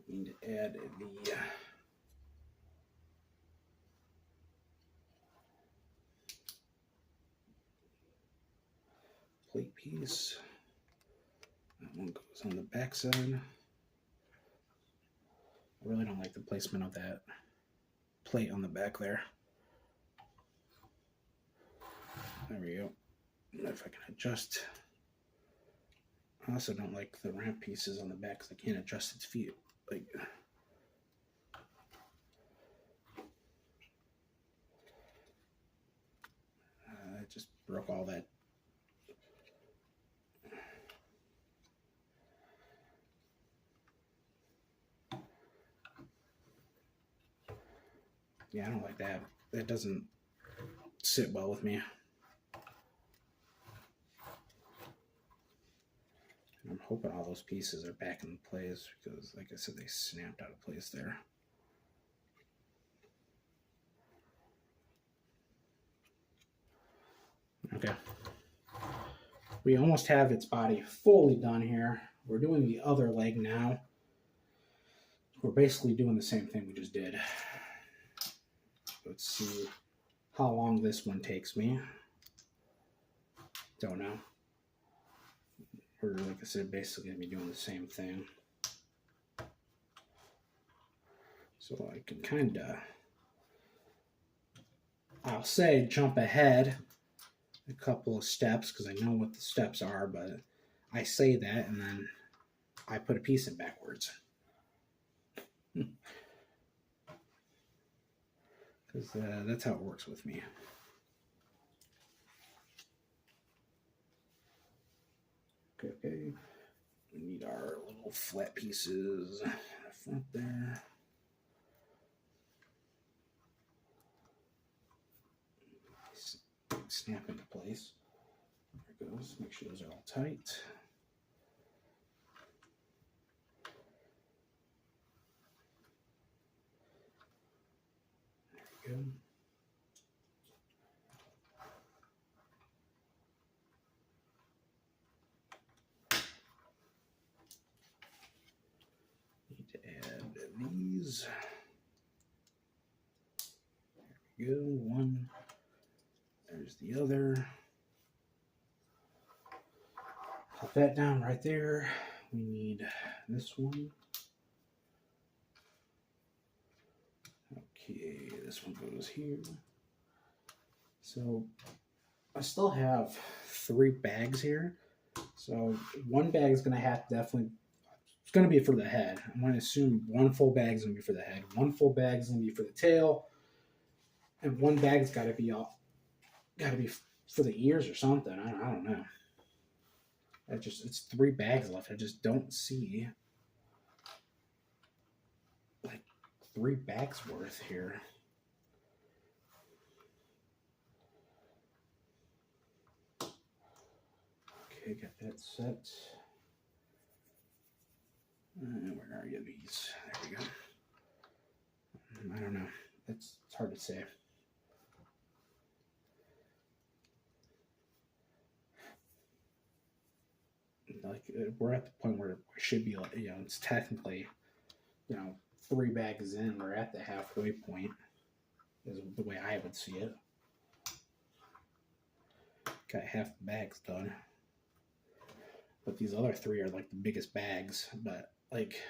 Need to add the plate piece. That one goes on the back side. I really don't like the placement of that plate on the back there. There we go. If I can adjust. I also don't like the ramp pieces on the back because I can't adjust its feet. Like, I just broke all that. Yeah, I don't like that. That doesn't sit well with me. I'm hoping all those pieces are back in place because, like I said, they snapped out of place there. Okay. We almost have its body fully done here. We're doing the other leg now. We're basically doing the same thing we just did. Let's see how long this one takes me. Don't know. We're, like I said, basically going to be doing the same thing. So I can kind of, I'll say jump ahead a couple of steps because I know what the steps are, but I say that and then I put a piece in backwards. Because that's how it works with me. Okay. We need our little flat pieces in the front there. Snap into place. There it goes. Make sure those are all tight. There we go. Need to add these. There we go. One. There's the other. Put that down right there. We need this one. Okay, this one goes here. So I still have 3 bags here. So one bag is going to have to definitely, it's going to be for the head. I'm going to assume 1 full bag is going to be for the head. 1 full bag is going to be for the tail. And 1 bag's got to be for the ears or something. I don't know. It's 3 bags left. I just don't see like 3 bags worth here. Okay, got that set. Where are you, these? There we go. I don't know. It's hard to say. Like we're at the point where it should be, like, it's technically, 3 bags in. We're at the halfway point, is the way I would see it. Got half the bags done. But these other 3 are like the biggest bags, but like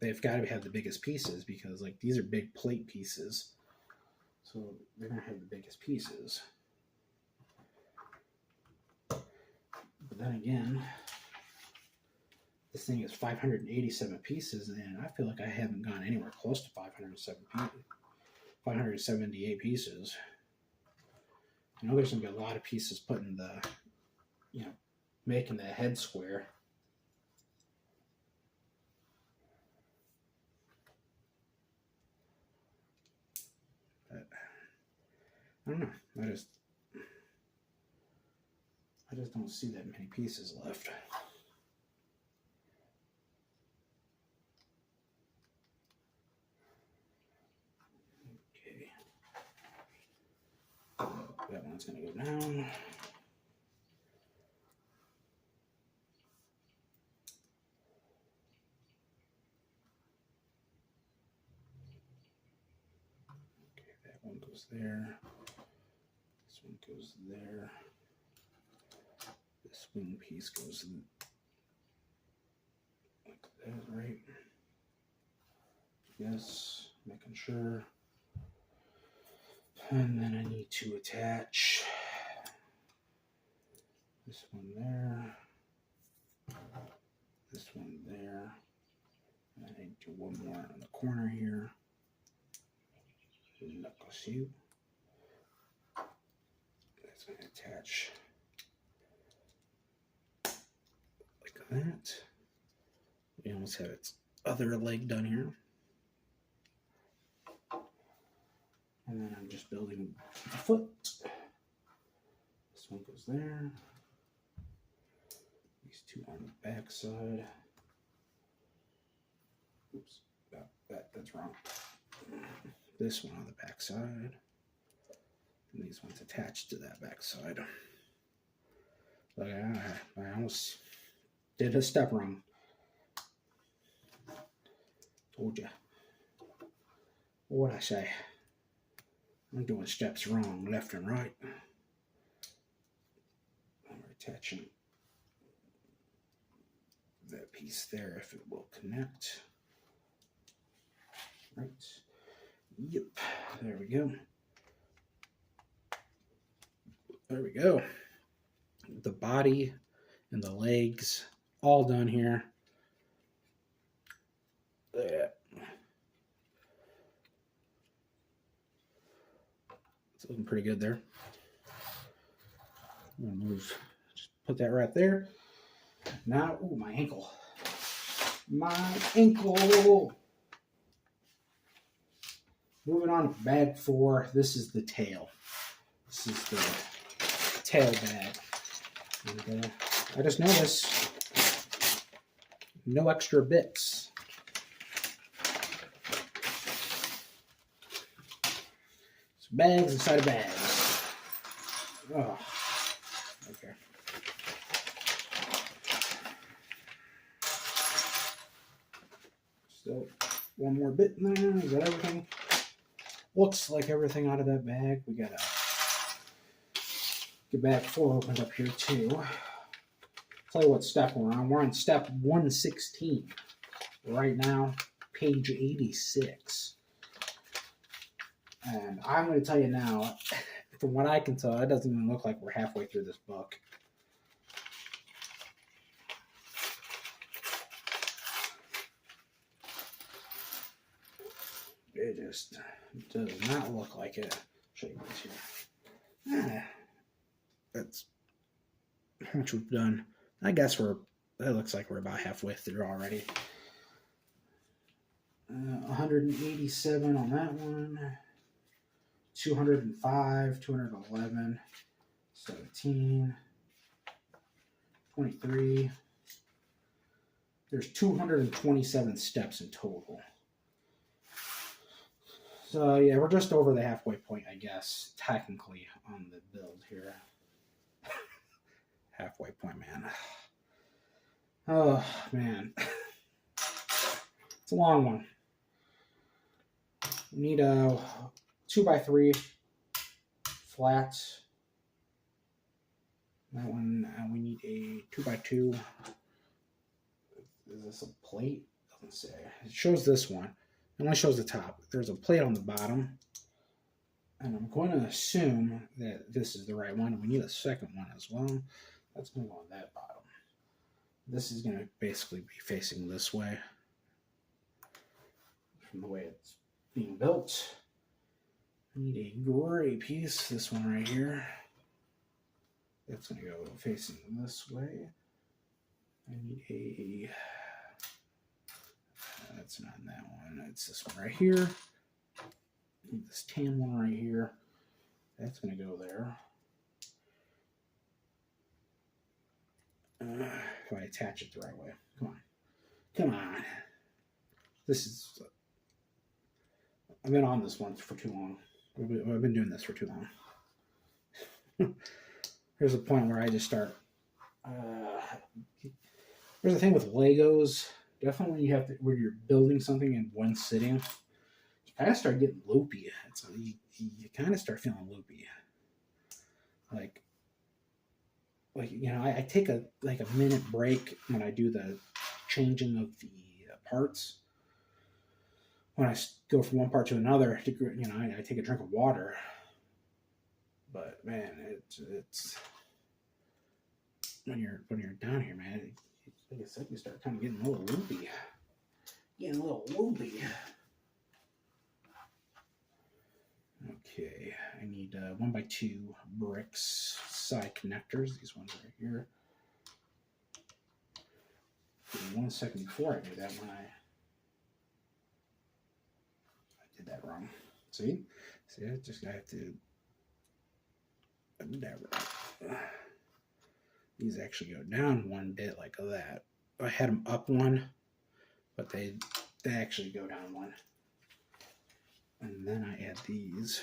they've got to have the biggest pieces because like these are big plate pieces. So they're going to have the biggest pieces. But then again, this thing is 587 pieces, and I feel like I haven't gone anywhere close to 578 pieces. I know there's going to be a lot of pieces put in the, making the head square. But I don't know. I just don't see that many pieces left. Okay. That one's going to go down. One goes there. This one goes there. This wing piece goes like that, right? Yes, making sure. And then I need to attach this one there, this one there, and I need to do one more on the corner here. Knuckle shoe. That's going to attach like that. We almost have its other leg done here. And then I'm just building the foot. This one goes there. These 2 on the back side. Oops, that's wrong. This one on the back side, and these ones attached to that back side. Look, I almost did a step wrong. Told you. What'd I say? I'm doing steps wrong, left and right. I'm attaching that piece there if it will connect. Right. Yep, there we go. There we go. The body and the legs all done here. There. It's looking pretty good there. I'm gonna move, just put that right there. Now, ooh, my ankle. My ankle. Moving on to bag 4. This is the tail. This is the tail bag. And I just noticed no extra bits. So bags inside of bags. Oh, okay. So one more bit in there. Is that everything? Looks like everything out of that bag. We gotta get bag 4 opened up here too. Tell you what step we're on. We're on step 116 right now, page 86. And I'm going to tell you now, from what I can tell, it doesn't even look like we're halfway through this book. It just does not look like it. I'll show you this here. That's how much we've done. I guess it looks like we're about halfway through already. 187 on that one. 205, 211, 17, 23. There's 227 steps in total. So yeah, we're just over the halfway point, I guess, technically, on the build here. Halfway point, man. Oh, man. It's a long one. We need a 2x3 flat. That one, we need a 2x2. Is this a plate? Doesn't say. It shows this one. It only shows the top. There's a plate on the bottom. And I'm going to assume that this is the right one. We need a second one as well. That's going to go on that bottom. This is going to basically be facing this way from the way it's being built. I need a gray piece, this one right here. That's going to go facing this way. I need a... that's not that one. It's this one right here. I need this tan one right here. That's going to go there. If I attach it the right way. Come on. Come on. This is... I've been on this one for too long. I've been doing this for too long. There's a point where I just start... there's a thing with Legos. Definitely when you have to, when you're building something in one sitting, you kind of start getting loopy. It's, you kind of start feeling loopy. Like you know, I take a minute break when I do the changing of the parts. When I go from one part to another, you know, I take a drink of water. But man, it's when you're down here, man. Like I said, you start kind of getting a little loopy. Getting a little loopy. Okay, I need 1x2 bricks side connectors. These ones right here. Give me 1 second before I do that when I did that wrong. See, I have to. I did that wrong. These actually go down one bit like that. I had them up one, but they actually go down one. And then I add these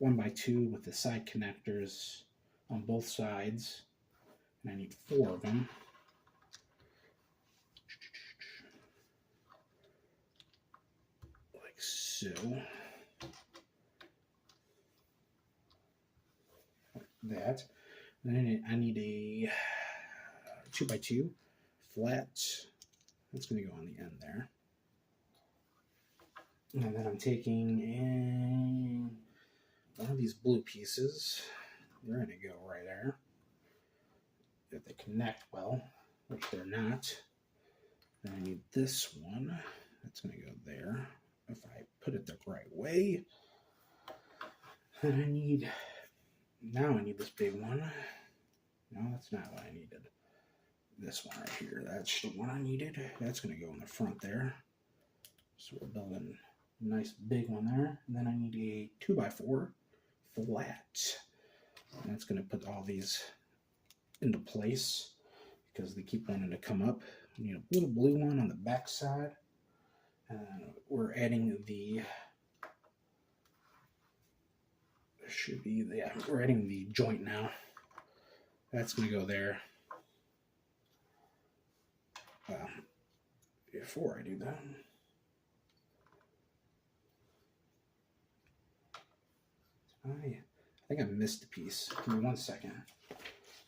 1x2 with the side connectors on both sides. And I need 4 of them. Like so. That. Then I need a 2x2 flat. That's going to go on the end there. And then I'm taking one of these blue pieces. They're going to go right there. If they connect well, which they're not. Then I need this one. That's going to go there. If I put it the right way. Then I need... Now I need this big one. No, that's not what I needed. This one right here. That's the one I needed. That's going to go in the front there. So we're building a nice big one there. And then I need a 2x4 flat. And that's going to put all these into place because they keep wanting to come up. We need a little blue one on the back side. And we're adding the... Should be, yeah, we're adding the joint now. That's going to go there. Before I do that, I think I missed a piece. Give me 1 second.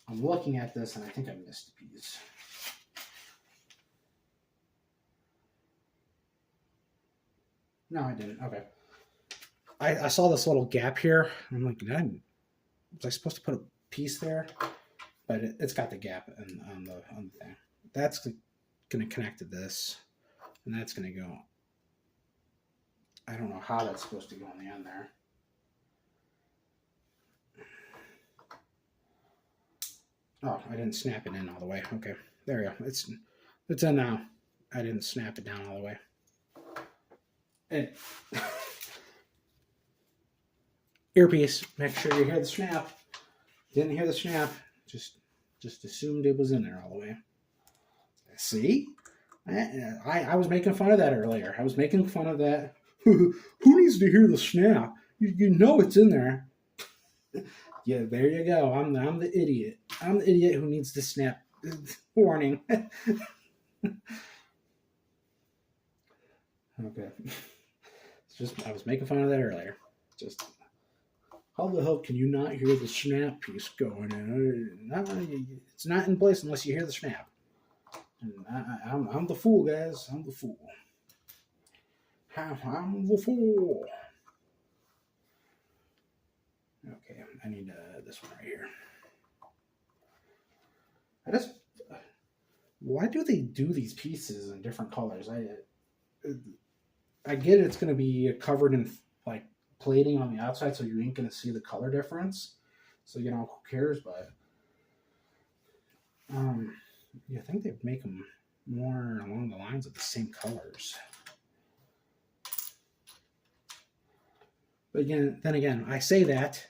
I'm looking at this and I think I missed a piece. No, I didn't. Okay. I saw this little gap here. I'm like, was I supposed to put a piece there? But it's got the gap on the thing. That's going to connect to this, and that's going to go. I don't know how that's supposed to go on the end there. Oh, I didn't snap it in all the way. Okay, there we go. It's in now. I didn't snap it down all the way. And earpiece. Make sure you hear the snap. Didn't hear the snap. Just assumed it was in there all the way. See? I was making fun of that earlier. I was making fun of that. Who needs to hear the snap? You know it's in there. Yeah, there you go. I'm the idiot. I'm the idiot who needs the snap warning. Okay. It's just I was making fun of that earlier. Just how the hell can you not hear the snap piece going in? It's not in place unless you hear the snap. And I'm the fool, guys. I'm the fool. I'm the fool. Okay, I need this one right here. Why do they do these pieces in different colors? I get it's going to be covered in like plating on the outside, so you ain't going to see the color difference. So who cares? But I think they'd make them more along the lines of the same colors. But then again, I say that,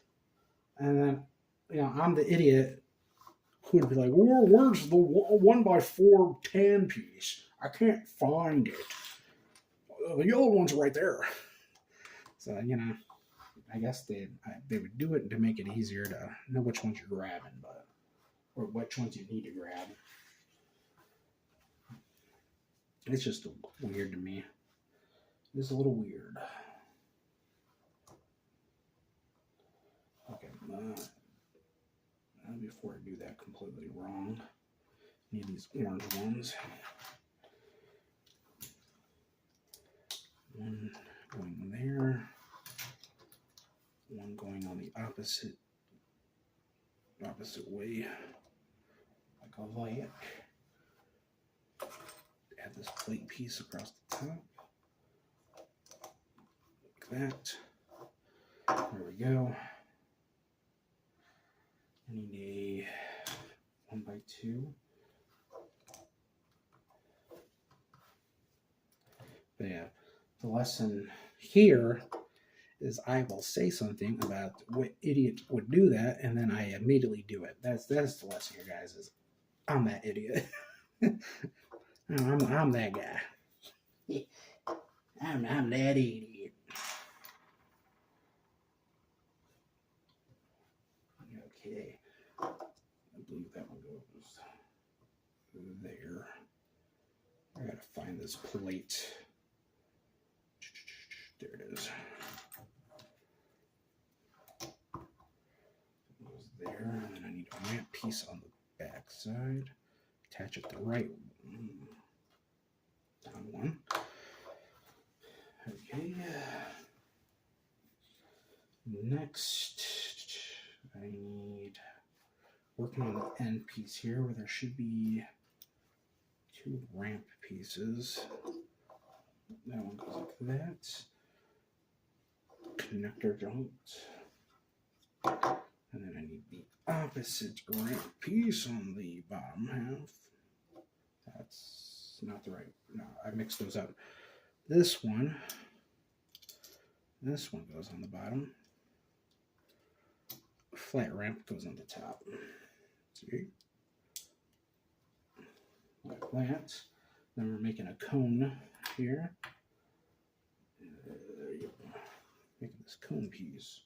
and then I'm the idiot who would be like, "Oh, where's the 1x4 tan piece? I can't find it. The yellow one's right there." So I guess they would do it to make it easier to know which ones you're grabbing, or which ones you need to grab. It's just weird to me. It's a little weird. Okay, before I do that completely wrong, I need these orange ones. One going there, one going on the opposite way, like a light. Add this plate piece across the top, like that. There we go. I need a 1x2. But yeah, the lesson here is I will say something about what idiot would do that, and then I immediately do it. That's the lesson here, guys. Is I'm that idiot. I'm that guy. I'm that idiot. Okay, I believe that one goes there. I gotta find this plate. There it is. It goes there, and then I need a mat piece on the back side. Attach it the right down one. Okay. Next, I need working on the end piece here, where there should be 2 ramp pieces. That one goes like that. Connector joint. And then I need the opposite ramp piece on the bottom half. That's not the right. No, I mixed those up. This one goes on the bottom. Flat ramp goes on the top. See? Like that. Then we're making a cone here. Making this cone piece.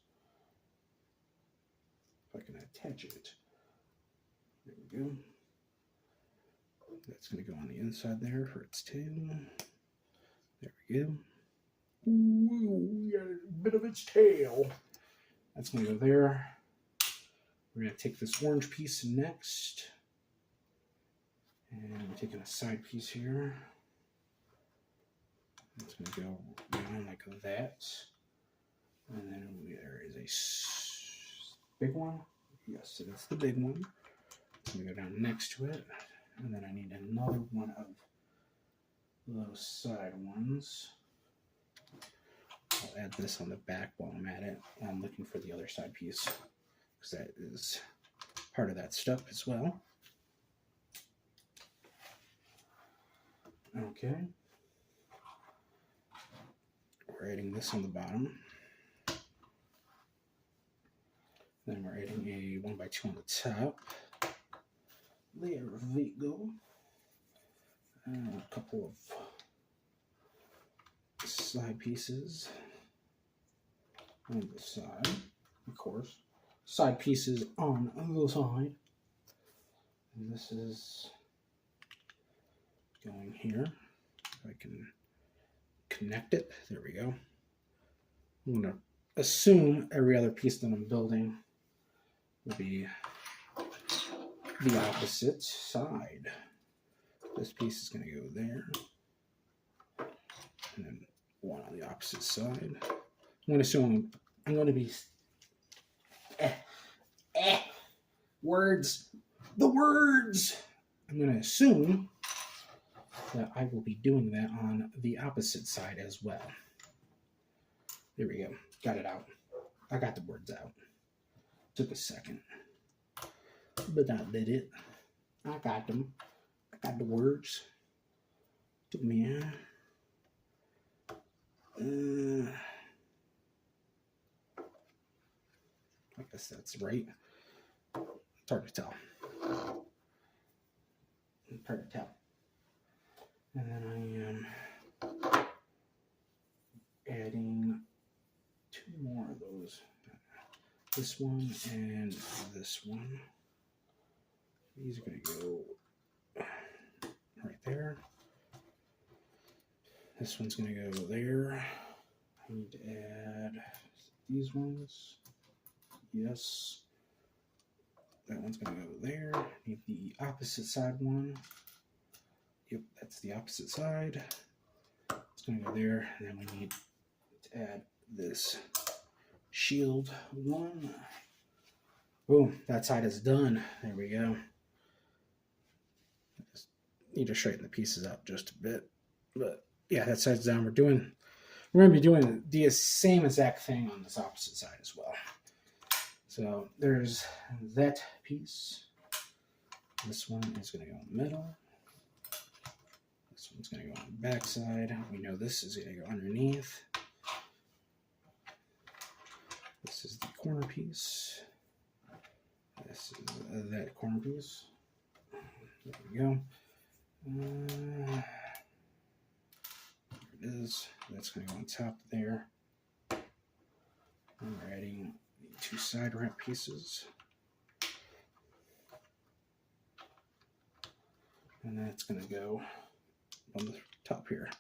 If I can attach it. There we go. That's going to go on the inside there for its tail. There we go. Ooh, we got a bit of its tail. That's going to go there. We're going to take this orange piece next. And we're taking a side piece here. It's going to go down like that. And then there is a big one. Yes, so that's the big one. It's going to go down next to it. And then I need another one of those side ones. I'll add this on the back while I'm at it. I'm looking for the other side piece because that is part of that step as well. Okay. We're adding this on the bottom. Then we're adding a 1x2 on the top. There we go. And a couple of side pieces on the side, of course. Side pieces on the side. And this is going here. If I can connect it. There we go. I'm going to assume every other piece that I'm building will be the opposite side. This piece is going to go there. And then one on the opposite side. I'm going to assume I'm going to be words. The words. I'm going to assume that I will be doing that on the opposite side as well. There we go. Got it out. I got the words out. Took a second. But I did it. I got them. I got the words. Took me I guess that's right. It's hard to tell. It's hard to tell. And then I am adding two more of those. This one and this one. These are going to go right there. This one's going to go there. I need to add these ones. Yes. That one's going to go there. I need the opposite side one. Yep, that's the opposite side. It's going to go there. And then we need to add this shield one. Boom, that side is done. There we go. Just need to straighten the pieces up just a bit. But yeah, that side's done. We're going to be doing the same exact thing on this opposite side as well. So there's that piece. This one is going to go in the middle. This one's going to go on the back side. We know this is going to go underneath. This is the corner piece. This is that corner piece. There we go. There it is. That's going to go on top there. And we're adding the two side wrap pieces. And that's going to go on the top here.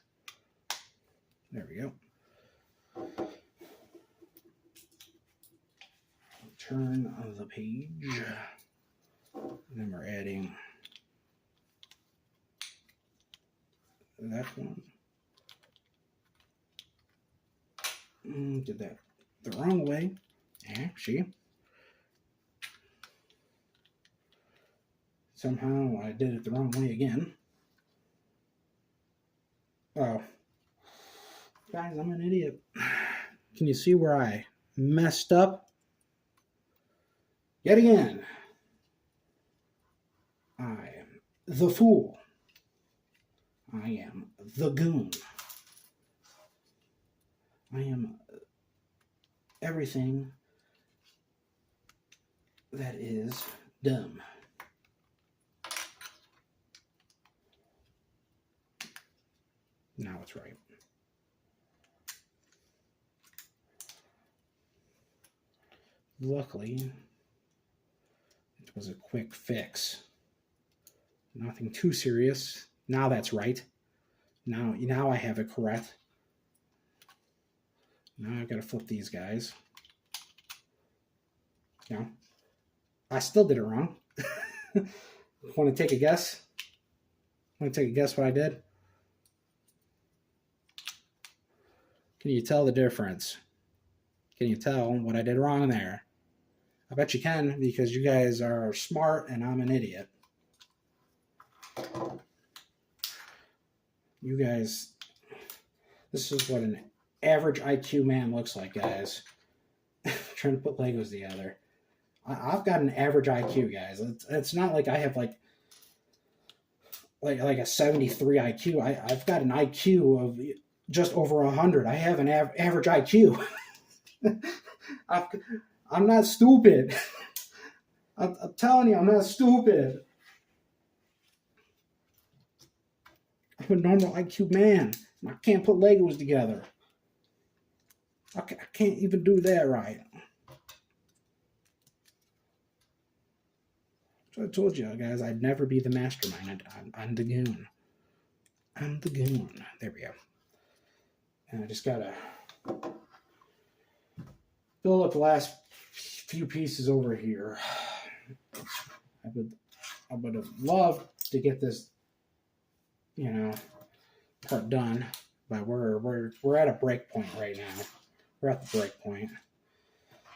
There we go. Turn on the page. And then we're adding that one. Did that the wrong way. See? Somehow I did it the wrong way again. Oh. Guys, I'm an idiot. Can you see where I messed up? Yet again. I am the fool. I am the goon. I am everything that is dumb. Now it's right. Luckily, it was a quick fix. Nothing too serious. Now that's right. Now I have it correct. Now I've got to flip these guys. No. I still did it wrong. Want to take a guess? Want to take a guess what I did? Can you tell the difference? Can you tell what I did wrong there? I bet you can, because you guys are smart and I'm an idiot. You guys, this is what an average IQ man looks like, guys. Trying to put Legos together. I've got an average IQ, guys. It's not like I have like a 73 IQ. I've got an IQ of just over 100. I have an average IQ. I'm not stupid. I'm telling you, I'm not stupid. I'm a normal IQ man. I can't put Legos together. I can't even do that right. So I told you guys, I'd never be the mastermind. I'm the goon. I'm the goon. There we go. And I just gotta build up the last few pieces over here. I would have loved to get this, part done, but we're at a break point right now. We're at the break point.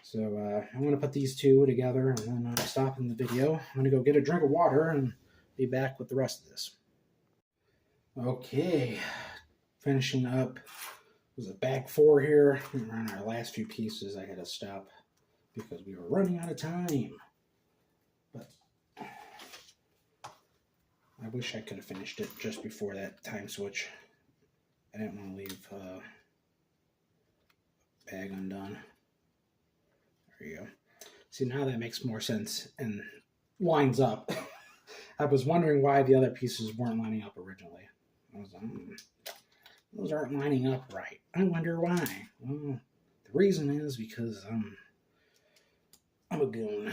So I'm going to put these two together and then stop in the video. I'm going to go get a drink of water and be back with the rest of this. Okay, finishing up. It was a bag 4 here. We're on our last few pieces. I had to stop because we were running out of time. But I wish I could have finished it just before that time switch. I didn't want to leave bag undone. There you go. See, now that makes more sense and lines up. I was wondering why the other pieces weren't lining up originally. I was like, those aren't lining up right. I wonder why. Well, the reason is because I'm a goon.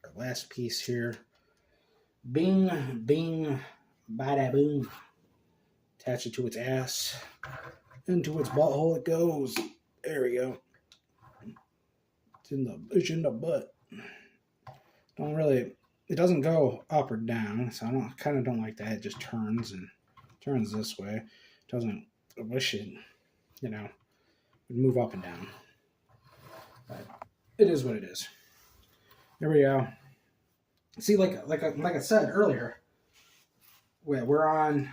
Our last piece here. Bing, bing, bada boom. Attach it to its ass. Into its butthole it goes. There we go. It's in the butt. It doesn't go up or down, so I kind of don't like that. It just turns this way. It doesn't. I wish it, would move up and down. But it is what it is. There we go. See, like I said earlier, we're on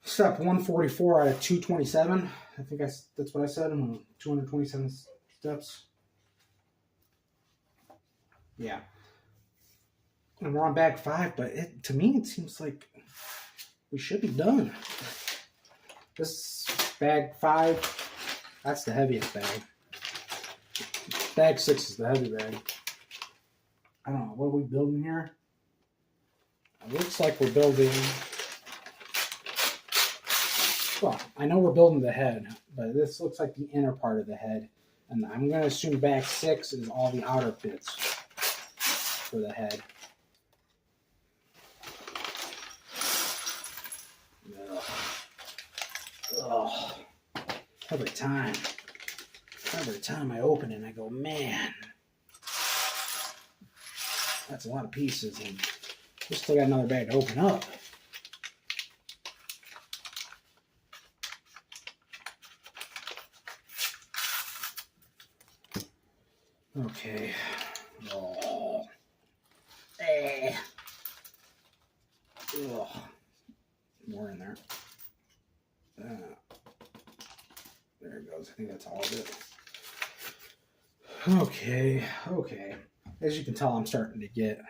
step 144 out of 227. I think that's what I said. 227 steps. Yeah. And we're on bag 5, but to me it seems like we should be done. This bag 5, that's the heaviest bag. Bag 6 is the heavy bag. I don't know, what are we building here? It looks like we're building... Well, I know we're building the head, but this looks like the inner part of the head. And I'm going to assume bag 6 is all the outer bits for the head. Ugh. Every time I open it, I go, man, that's a lot of pieces, and we still got another bag to open up. Okay. Oh. Ugh. More in there. There it goes. I think that's all of it. Okay. As you can tell, I'm starting to get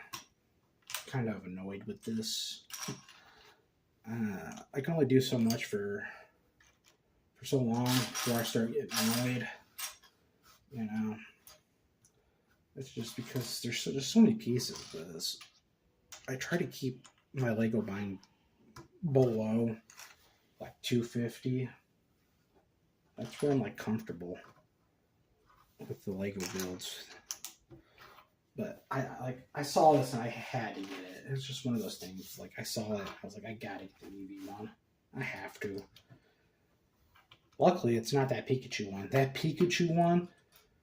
kind of annoyed with this. I can only do so much for so long before I start getting annoyed. It's just because there's so many pieces to this. I try to keep my Lego buying below like 250. That's where I'm like comfortable with the Lego builds. But I saw this and I had to get it. It's just one of those things. Like I saw it, I was like, I gotta get the Eevee one. I have to. Luckily, it's not that Pikachu one. That Pikachu one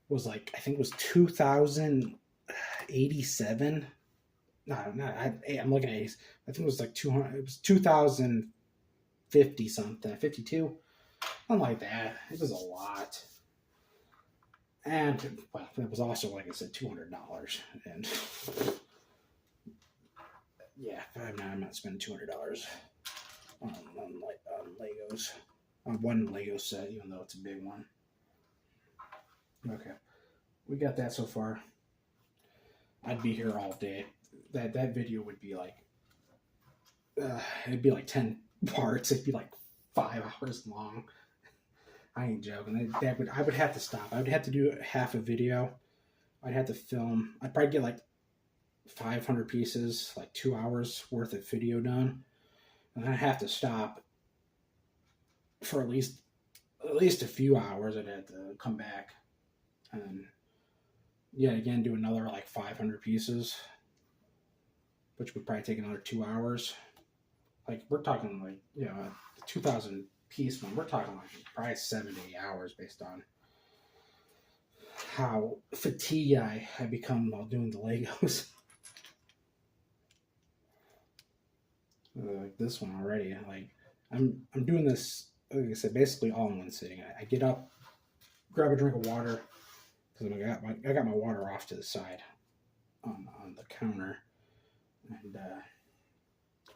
was like, I think it was 2087. No, I'm looking at it. I think it was like 200. It was 2,050 something, 52, something like that. It was a lot, and well, it was also like I said, $200, and yeah, I'm not spending $200 on Legos on one Lego set, even though it's a big one. Okay, we got that so far. I'd be here all day. That video would be like it'd be like 10 parts. It'd be like 5 hours long. I ain't joking. I would have to stop. I would have to do half a video. I'd have to film. I'd probably get like 500 pieces, like 2 hours worth of video done, and I'd have to stop for at least a few hours. I'd have to come back and yet again do another like 500 pieces, which would probably take another 2 hours. Like we're talking like 2,000 piece one. We're talking like probably 7 to 8 hours based on how fatigued I become while doing the Legos. Like this one already. Like I'm doing this, like I said, basically all in one sitting. I get up, grab a drink of water because I got my water off to the side on the counter, and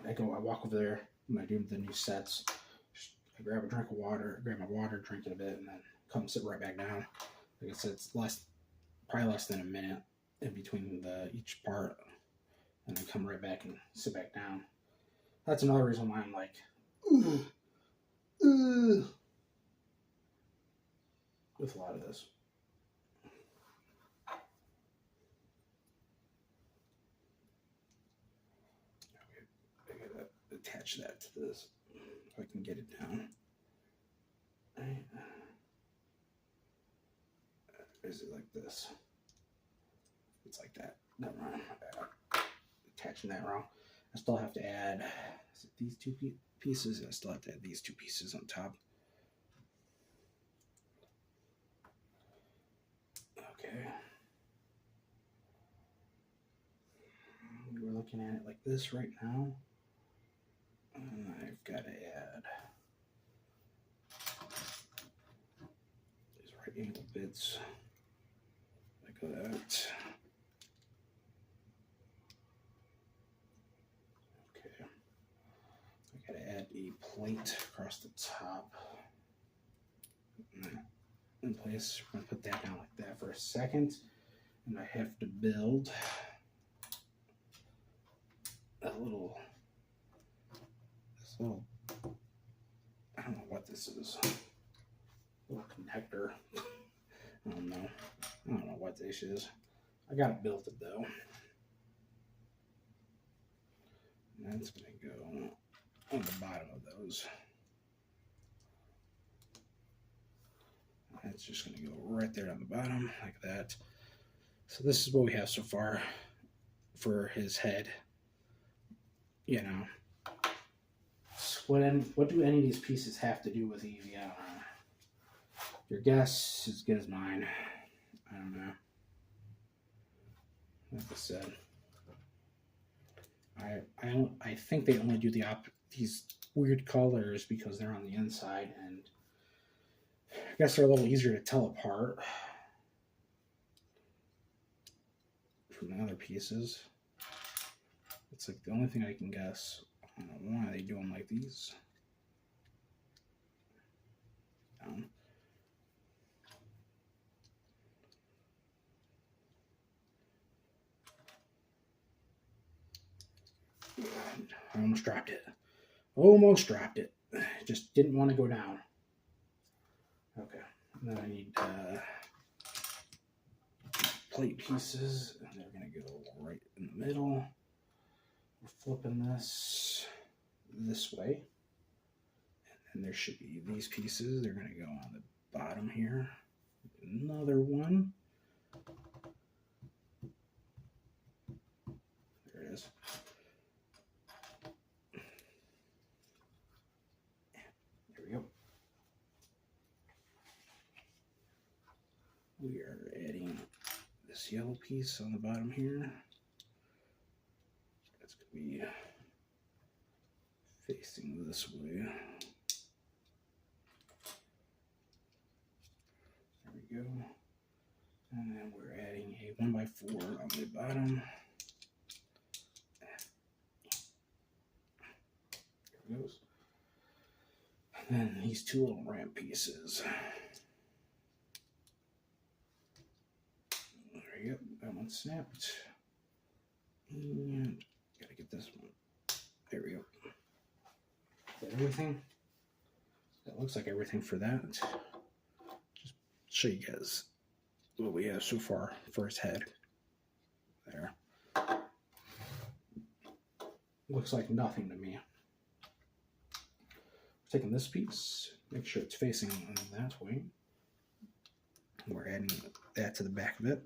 I walk over there when I do the new sets. I grab a drink of water, grab my water, drink it a bit, and then come sit right back down. Like I said, it's probably less than a minute in between each part, and then come right back and sit back down. That's another reason why I'm like, with a lot of this. Okay, I gotta attach that to this so I can get it down. Right. Is it like this? It's like that. Never mind. Attaching that wrong. I still have to add these two pieces. I still have to add these two pieces on top. Okay. We're looking at it like this right now. And I've got to add these right angle bits like that. Okay. I got to add a plate across the top. In place. We're going to put that down like that for a second. And I have to build this little, I don't know what this is. Little connector. I don't know what this is. I got it built it though. And that's going to go on the bottom of those. It's just going to go right there on the bottom like that. So this is what we have so far for his head. You know, what do any of these pieces have to do with Eevee? I don't know. Your guess is as good as mine. I don't know. Like I said, I think they only do these weird colors because they're on the inside, and I guess they're a little easier to tell apart from the other pieces. It's like the only thing I can guess. I don't know why they do them like these. I almost dropped it. Almost dropped it. Just didn't want to go down. Okay. And then I need plate pieces, and they're going to go right in the middle. We're flipping this way. And there should be these pieces. They're going to go on the bottom here. Another one. There it is. There we go. We are adding this yellow piece on the bottom here. And then we're going to That's going to be facing this way. There we go. And then we're adding a 1x4 on the bottom. There it goes. And then these two little ramp pieces. There you go. That one snapped. And gotta get this one. There we go. Is that everything? That looks like everything for that. Just show you guys what we have so far for his head. There. Looks like nothing to me. Taking this piece, make sure it's facing that way. We're adding that to the back of it.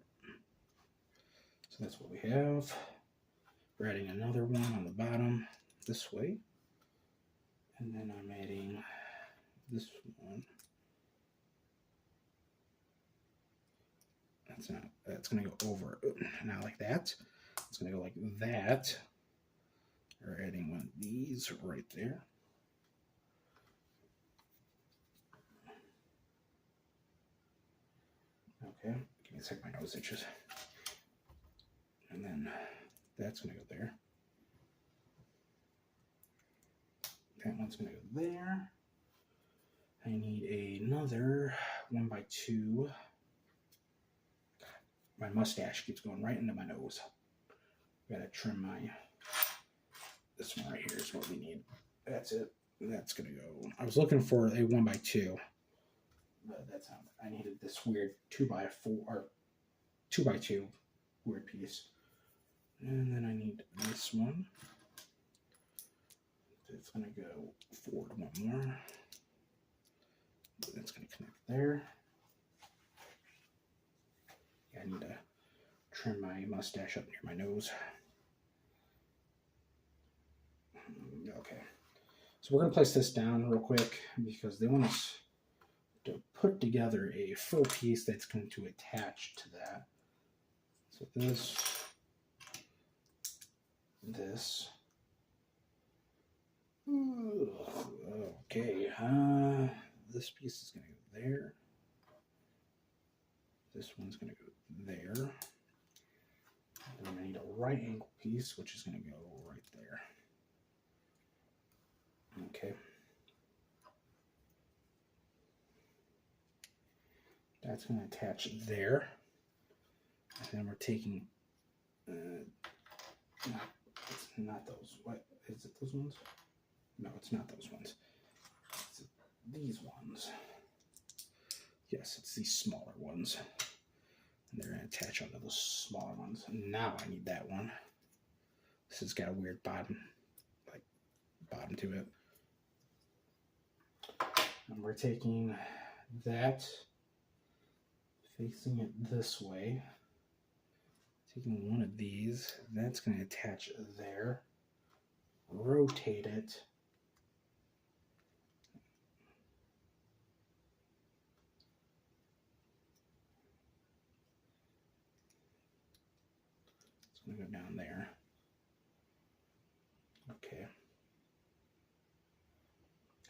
So that's what we have. We're adding another one on the bottom this way. And then I'm adding this one. That's gonna go over, not like that. It's gonna go like that. We're adding one of these right there. Okay, give me a second, my nose itches. And then that's gonna go there. That one's gonna go there. I need another 1x2. My mustache keeps going right into my nose. Gotta trim this one right here is what we need. That's it. That's gonna go. I was looking for a 1x2, but that's not. I needed this weird 2x4 or 2x2 weird piece. And then I need this one. It's gonna go forward one more. That's gonna connect there. Yeah, I need to trim my mustache up near my nose. Okay, so we're going to place this down real quick because they want us to put together a full piece that's going to attach to that. So this, okay, this piece is going to go there. This one's going to go there. Then I need a right angle piece, which is going to go right there. Okay. That's going to attach there. And then we're taking, no, it's not those. What is it? Those ones? No, it's not those ones. It's these ones. Yes, it's these smaller ones. And they're going to attach onto those smaller ones. And now I need that one. This has got a weird bottom, like bottom to it. And we're taking that, facing it this way. Taking one of these, that's going to attach there. Rotate it. It's going to go down there. Okay.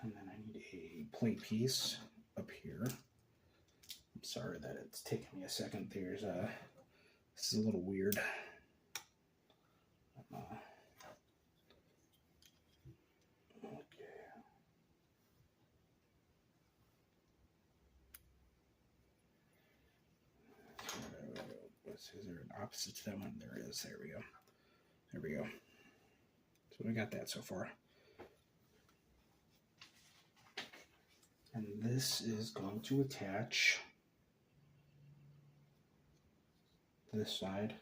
And then I need a plate piece up here. I'm sorry that it's taking me a second. This is a little weird. Okay. Is there an opposite to that one? There is. There we go. There we go. So we got that so far. And this is going to attach this side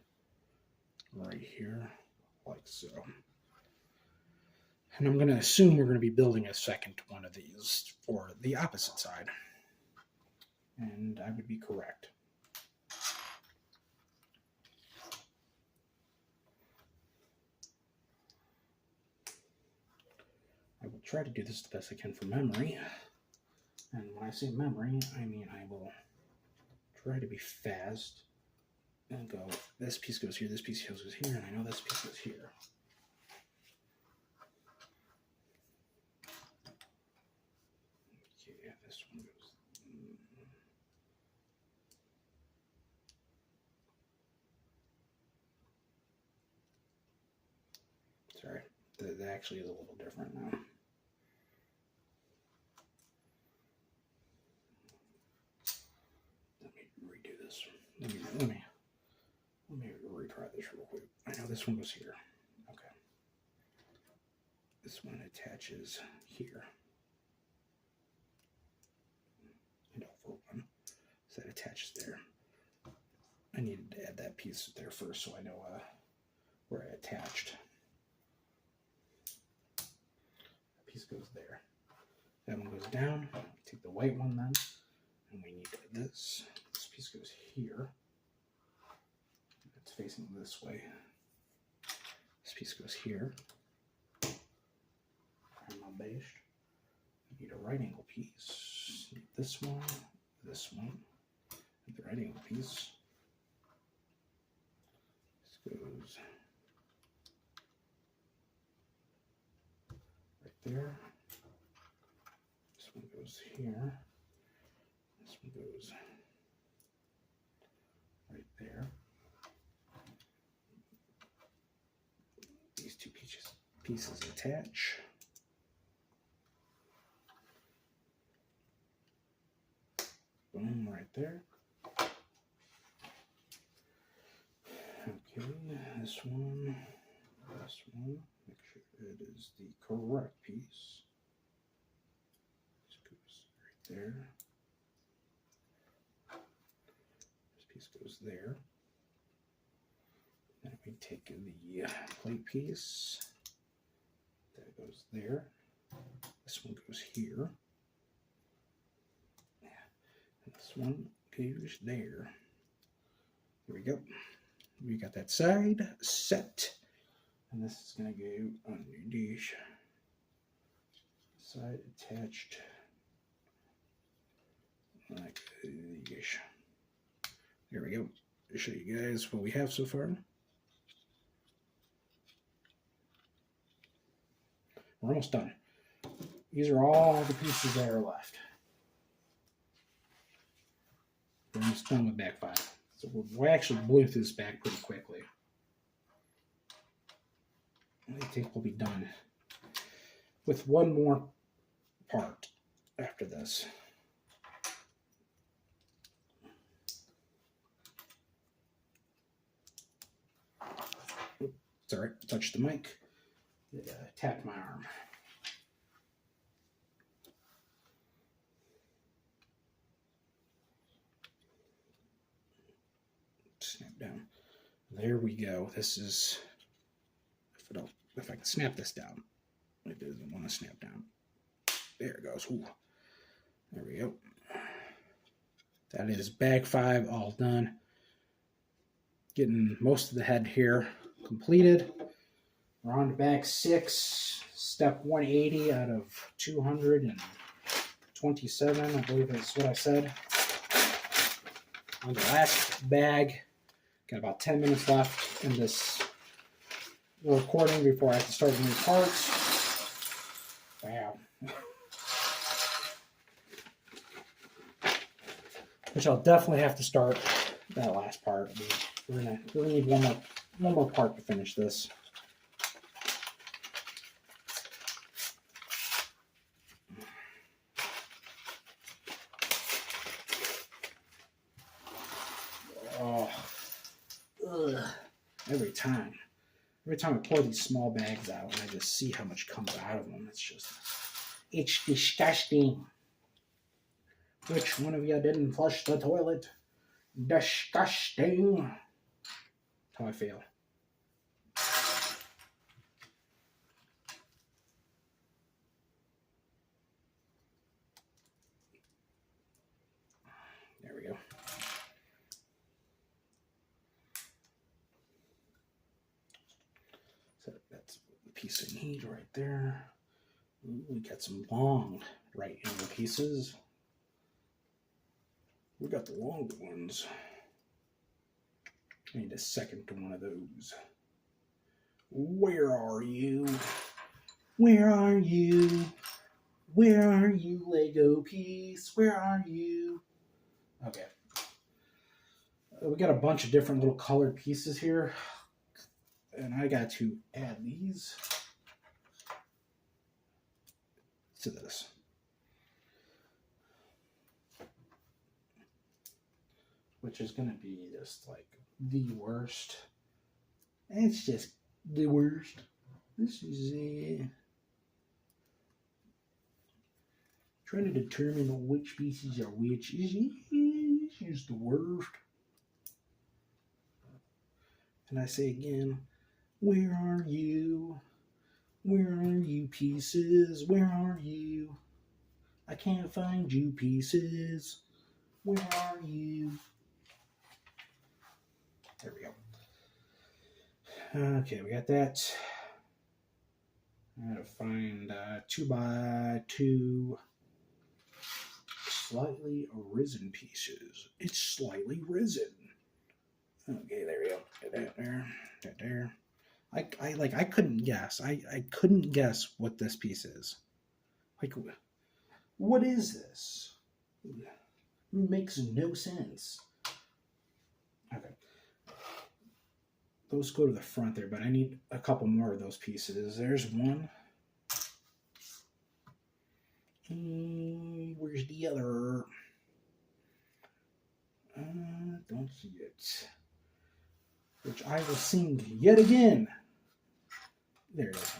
right here, like so. And I'm going to assume we're going to be building a second one of these for the opposite side. And I would be correct. I will try to do this the best I can from memory. And when I say memory, I mean I will try to be fast and go, this piece goes here, this piece goes here, and I know this piece goes here. Sorry, that actually is a little different now. Let me redo this. Let me retry this real quick. I know this one goes here. Okay. This one attaches here. And over one. So that attaches there. I needed to add that piece there first so I know where I attached. That piece goes there. That one goes down. Take the white one then. And we need this. This piece goes here. It's facing this way. This piece goes here. I'm beige. You need a right angle piece. Need this one, and the right angle piece. This goes right there. This one goes here. This one goes right there. These two pieces attach. Boom, right there. Okay, this one, make sure it is the correct piece. This goes right there. This piece goes there. Then we take the plate piece. That goes there. This one goes here. And this one goes there. There we go. We got that side set. And this is going to go on your dish. Side attached like this. There we go. I'll show you guys what we have so far. We're almost done. These are all the pieces that are left. We're almost done with bag 5. So we actually blew through this bag pretty quickly. I think we'll be done with one more part after this. Oops, sorry, touched the mic. It tapped my arm. Snap down. There we go. This is, if I can snap this down. It doesn't want to snap down. There it goes. Ooh. There we go. That is bag 5 all done. Getting most of the head here completed. We're on to bag 6, step 180 out of 227, I believe is what I said. On the last bag, got about 10 minutes left in this recording before I have to start the new parts. Wow. Which I'll definitely have to start that last part. We're gonna need one more part to finish this. Oh, ugh. Every time I pour these small bags out and I just see how much comes out of them, it's disgusting. Which one of you didn't flush the toilet? Disgusting. That's how I feel. There we go. So that's the piece I need right there. Ooh, we got some long right angle pieces. We got the longer ones. I need a second to one of those. Where are you? Where are you? Where are you, Lego piece? Where are you? Okay. We got a bunch of different little colored pieces here. And I got to add these to this. Which is going to be just like the worst. It's just the worst. This is trying to determine which pieces are which. Is just the worst. And I say again, where are you? Where are you pieces? Where are you? I can't find you pieces. Where are you? There we go. Okay, we got that. I gotta find 2x2 slightly risen pieces. It's slightly risen. Okay, there we go. Get that there. That there. I couldn't guess. I couldn't guess what this piece is. Like, what is this? It makes no sense. Okay. Those go to the front there, but I need a couple more of those pieces. There's one. Where's the other? Don't see it. Which I will sing yet again. There it is.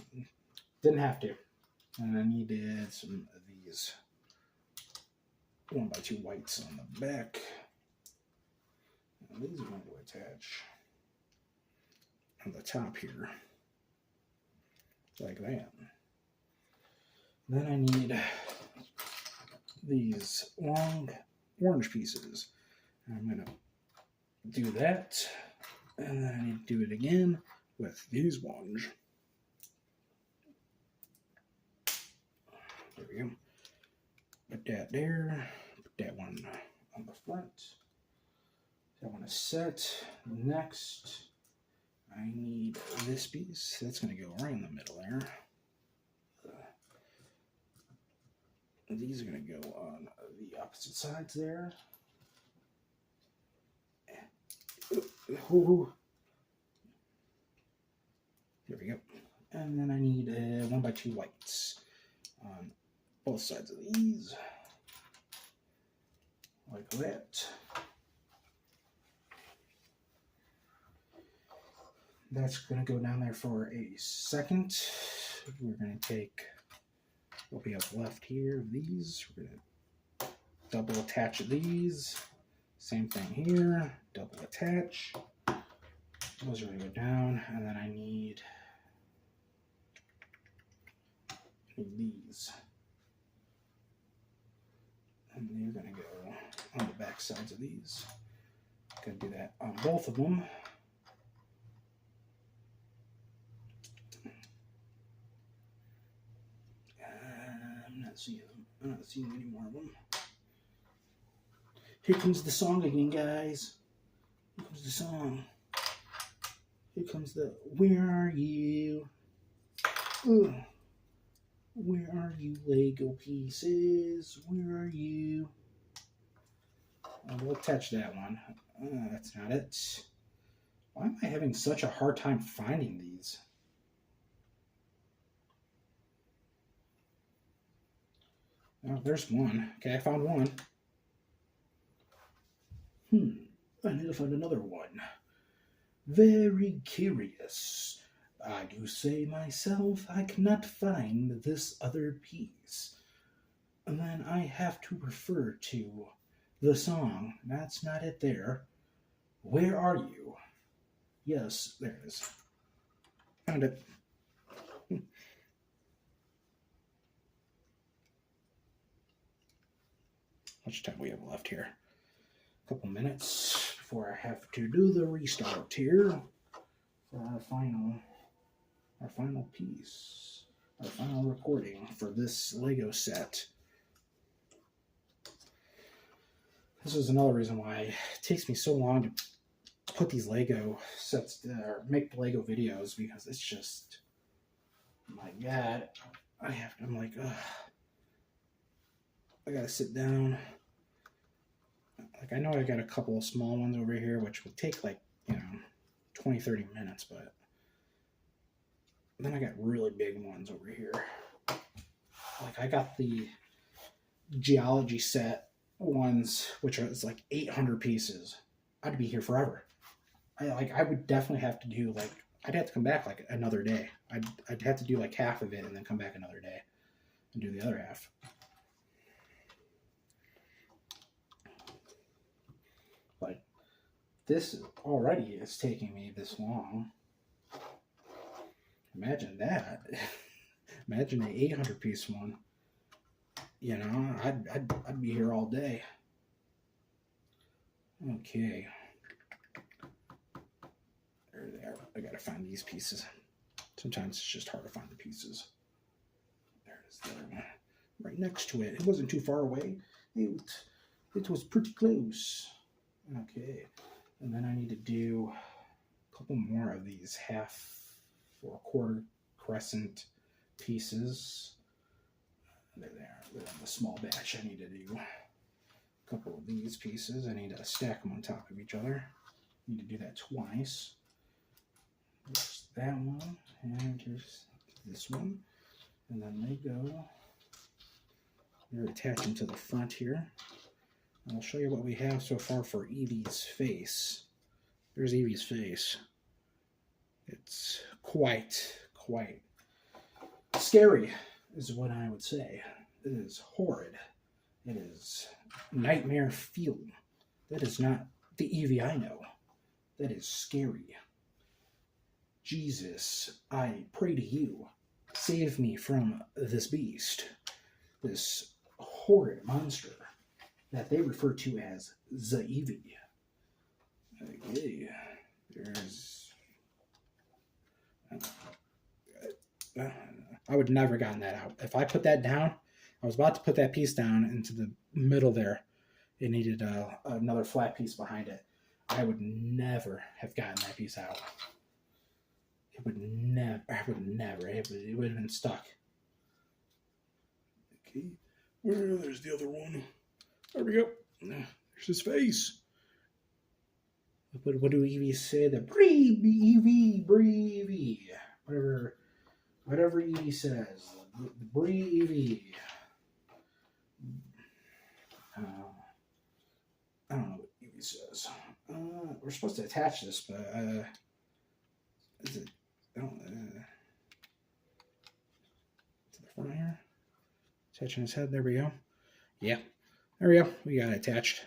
Didn't have to. And I needed some of these 1x2 whites on the back. And these are going to attach on the top here. Like that. Then I need these long orange pieces. I'm going to do that. And then I need to do it again with these ones. There we go. Put that there. Put that one on the front. That one is set. Next, I need this piece. That's going to go right in the middle there. These are going to go on the opposite sides there. Ooh. There we go. And then I need 1x2 whites on both sides of these. Like that. That's going to go down there for a second. We're going to take what we have left here of these. We're going to double attach these. Same thing here. Double attach. Those are going to go down. And then I need these. And they're going to go on the back sides of these. Going to do that on both of them. I'm not seeing any more of them. Here comes the song again, guys. Here comes the song. Here comes the where are you? Ugh. Where are you, Lego pieces? Where are you? We'll attach that one. That's not it. Why am I having such a hard time finding these? Oh, there's one. Okay, I found one. I need to find another one. Very curious. I do say myself, I cannot find this other piece. And then I have to refer to the song. That's not it there. Where are you? Yes, there it is. Found it. How much time we have left here? A couple minutes before I have to do the restart here for our final piece, our final recording for this Lego set. This is another reason why it takes me so long to put these Lego sets or make Lego videos, because it's just, my God, I'm like, ugh. I gotta sit down. Like, I know I got a couple of small ones over here, which would take like, 20-30 minutes, but then I got really big ones over here. Like I got the geology set ones, which are it's like 800 pieces. I'd be here forever. I would definitely have to do like I'd have to come back like another day. I'd have to do like half of it and then come back another day and do the other half. But this already is taking me this long. Imagine that. Imagine an 800 piece one. You know, I'd be here all day. Okay. There they are. I gotta find these pieces. Sometimes it's just hard to find the pieces. There it is, the other one. Right next to it. It wasn't too far away. It was pretty close. Okay. And then I need to do a couple more of these half or quarter crescent pieces. There they are. They're on the small batch. I need to do a couple of these pieces. I need to stack them on top of each other. I need to do that twice. There's that one, and here's this one. And then they go. They're attaching to the front here. And I'll show you what we have so far for Eevee's face. There's Eevee's face. It's quite scary, is what I would say. It is horrid. It is nightmare fuel. That is not the Eevee I know. That is scary. Jesus, I pray to you, save me from this beast, this horrid monster that they refer to as the Eevee. Okay, there's... I would never gotten that out. If I put that down, I was about to put that piece down into the middle there. It needed another flat piece behind it. I would never have gotten that piece out. It would never. It would have been stuck. Okay, there's the other one. There we go. There's his face. What do Eevee say? The breathe, Eevee, breathe. Whatever Eevee says. Breathe, Eevee. I don't know what Eevee says. We're supposed to attach this, but is it? To the front here. Attaching his head. There we go. Yeah. There we go. We got it attached.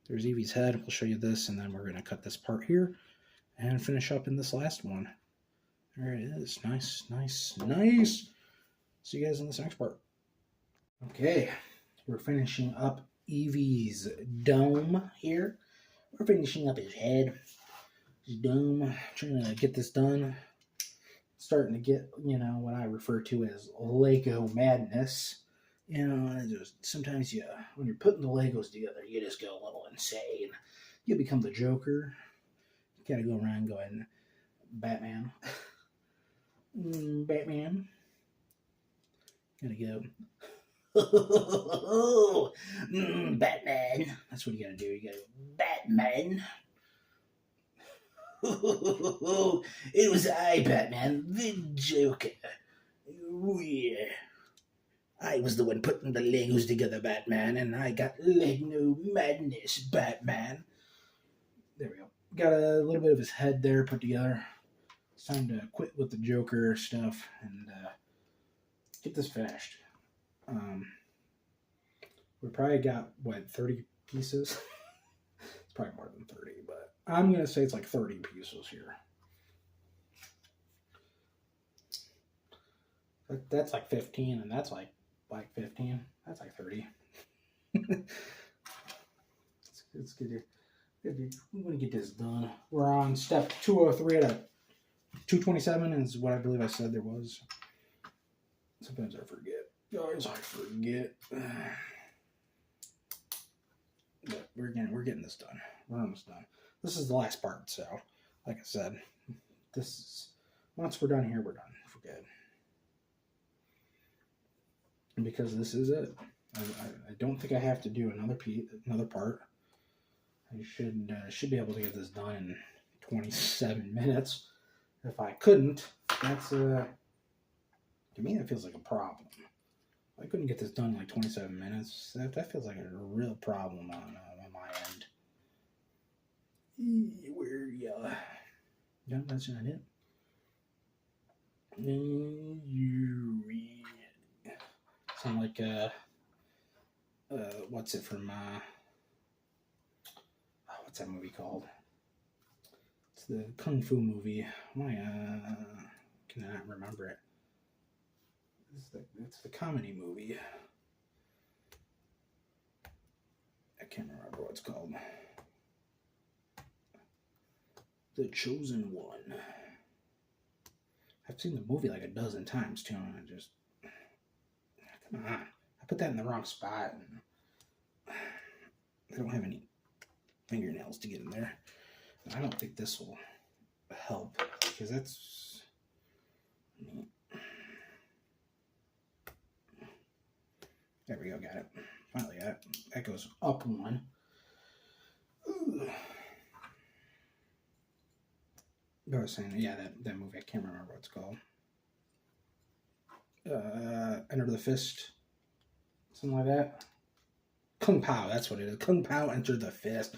There's Eevee's head. We'll show you this, and then we're going to cut this part here and finish up in this last one. There it is. Nice. See you guys in this next part. Okay. We're finishing up Eevee's dome here. We're finishing up his head. His dome. Trying to get this done. Starting to get, what I refer to as Lego madness. Sometimes when you're putting the Legos together, you just go a little insane. You become the Joker. You gotta go around going, Batman. Batman. Gotta go, Batman. That's what you gotta do. You gotta go, Batman. It was I, Batman, the Joker. Oh, yeah. I was the one putting the Legos together, Batman, and I got Lego madness, Batman. There we go. Got a little bit of his head there put together. It's time to quit with the Joker stuff and get this finished. We probably got, 30 pieces? It's probably more than 30, but I'm going to say it's like 30 pieces here. That's like 15, and that's like 15. That's like 30. It's good. We're going to get this done. We're on step 203 out of 227 is what I believe I said there was. Sometimes I forget. Guys, I forget. But we're getting this done. We're almost done. This is the last part, so like I said, once we're done here, we're done. We're good. And because this is it. I don't think I have to do another part. I should be able to get this done in 27 minutes. If I couldn't, That's to me that feels like a problem. I couldn't get this done in like 27 minutes. That feels like a real problem on my end. Where yeah, that's not it. Sound like what's it from what's that movie called? It's the Kung Fu movie. Why cannot remember it. It's the comedy movie. I can't remember what it's called. The Chosen One. I've seen the movie like a dozen times too, and I just come on. I put that in the wrong spot, and I don't have any fingernails to get in there. I don't think this will help because that's. There we go, got it. Finally got it. That goes up one. Ooh. I was saying, yeah, that movie, I can't remember what it's called. Enter the Fist. Something like that. Kung Pao, that's what it is. Kung Pao, Enter the Fist.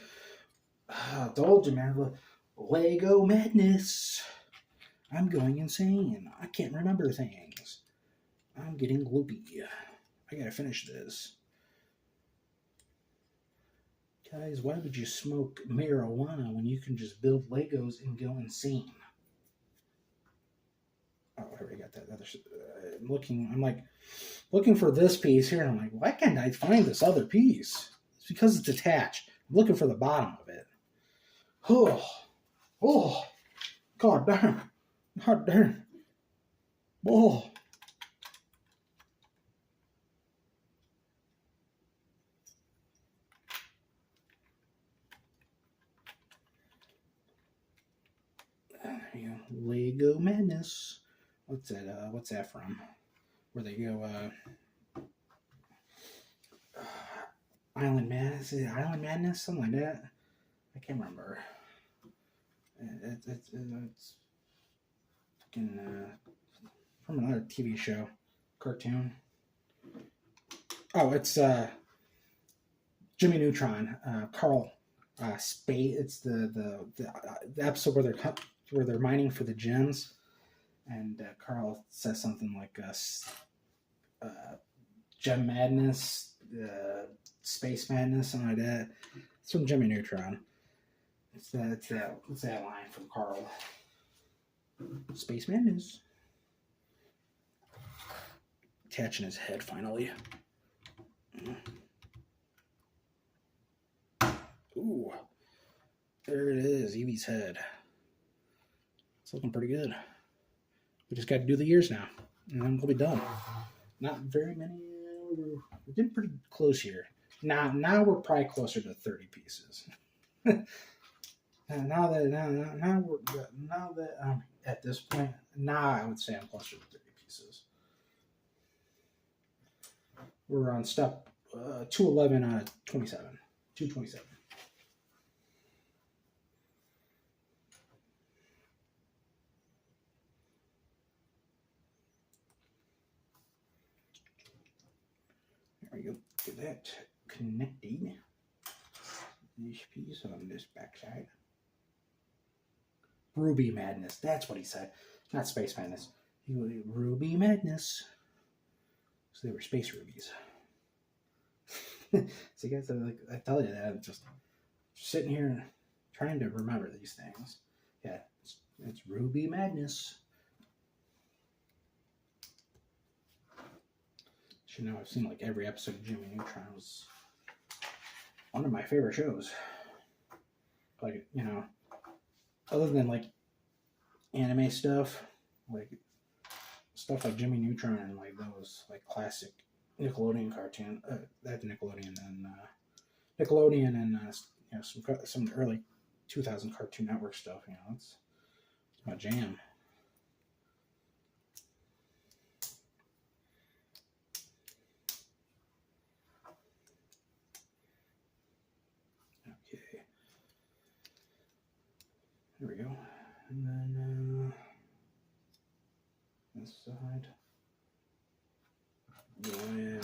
I told you, man. Lego madness. I'm going insane. I can't remember things. I'm getting loopy. I gotta finish this. Guys, why would you smoke marijuana when you can just build Legos and go insane? Oh, I already got that other. I'm like looking for this piece here, and I'm like, why can't I find this other piece? It's because it's attached. I'm looking for the bottom of it. Oh, God damn. God damn. Oh. Lego Madness. What's that? What's that from? Where they go? Island Madness. Is it Island Madness? Something like that. I can't remember. It's fucking from another TV show, cartoon. Oh, it's Jimmy Neutron. Carl Spade. It's the episode where they're mining for the gems. And Carl says something like Gem Madness, Space Madness, something like that. It's from Jimmy Neutron. It's that line from Carl. Space Madness. Catching his head finally. Ooh. There it is, Eevee's head. It's looking pretty good. We just got to do the ears now, and then we'll be done. Not very many. We're getting pretty close here. Now we're probably closer to 30 pieces. now that I'm at this point, now I would say I'm closer to 30 pieces. We're on step 211 out of 27. 227. There we go. Get that connected. This piece on this backside. Ruby Madness. That's what he said. Not Space Madness. Ruby Madness. So they were space rubies. So guys, I tell you that I'm just sitting here trying to remember these things. Yeah, it's Ruby Madness. You know, I've seen like every episode of Jimmy Neutron. It was one of my favorite shows. Like, you know, other than like anime stuff, like stuff like Jimmy Neutron and like those like classic Nickelodeon cartoon, that Nickelodeon and you know, some early 2000 Cartoon Network stuff. You know, it's my jam. Okay, there we go, and then this side. When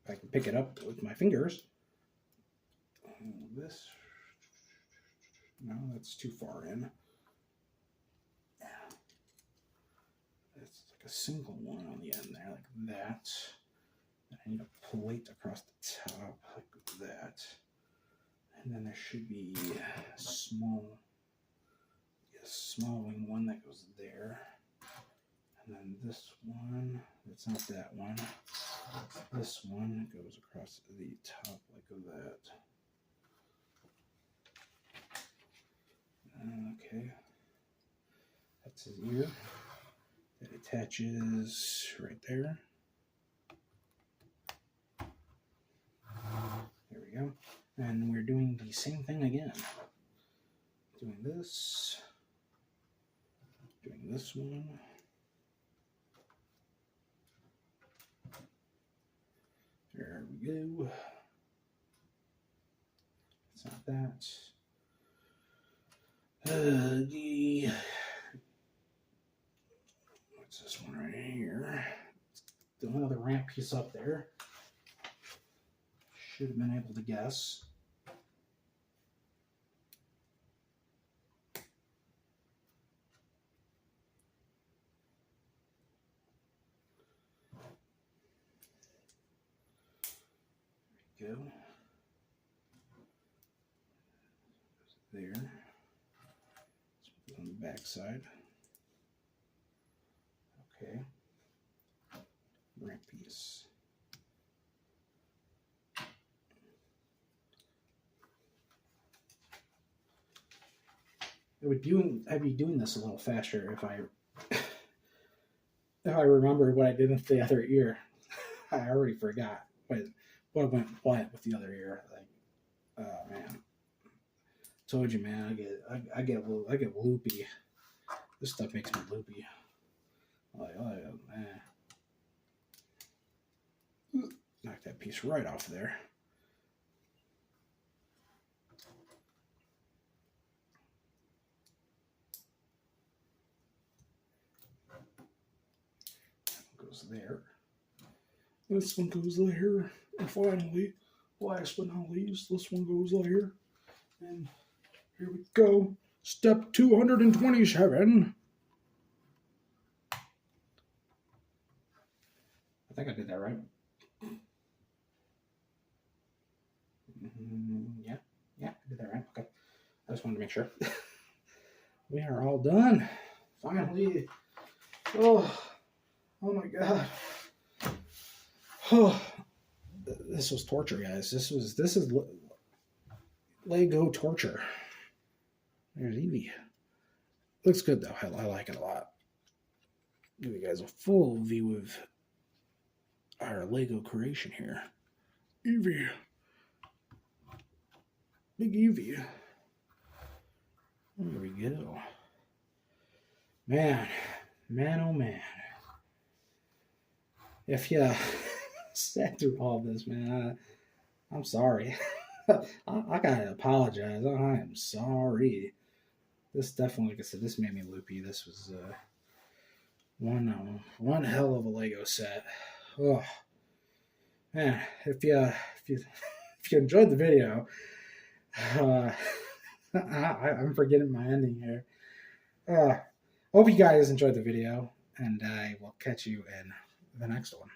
I can pick it up with my fingers. This, no, that's too far in. It's like a single one on the end there, like that. And I need a plate across the top, like that. And then there should be a small wing one that goes there. And then this one, it's not that one. This one goes across the top like that. Okay. That's his ear. It attaches right there. There we go. And we're doing the same thing again. Doing this. Doing this one. There we go. It's not that. What's this one right here? Another ramp piece up there. Should have been able to guess. There we go. There. On the back side. Okay. Ramp piece. I'd be doing this a little faster if I remembered what I did with the other ear. I already forgot what went with the other ear. Like, oh man. Told you, man. I get loopy. This stuff makes me loopy. Like, oh man. Knock that piece right off there. That goes there. This one goes there. And finally, last but not least, this one goes there. And here we go. Step 227. I think I did that right. Yeah, I did that right. Okay. I just wanted to make sure. We are all done. Finally. Oh my God. Oh, this was torture, guys. This is Lego torture. There's Eevee. Looks good though. I like it a lot. Give you guys a full view of our Lego creation here. Eevee. Big Eevee. There we go. Man, oh man. If you sat through all this, man, I'm sorry. I gotta apologize. I am sorry. This definitely, like I said, this made me loopy. This was one hell of a Lego set. Oh man, if you enjoyed the video, I'm forgetting my ending here. Hope you guys enjoyed the video, and I will catch you in the next one.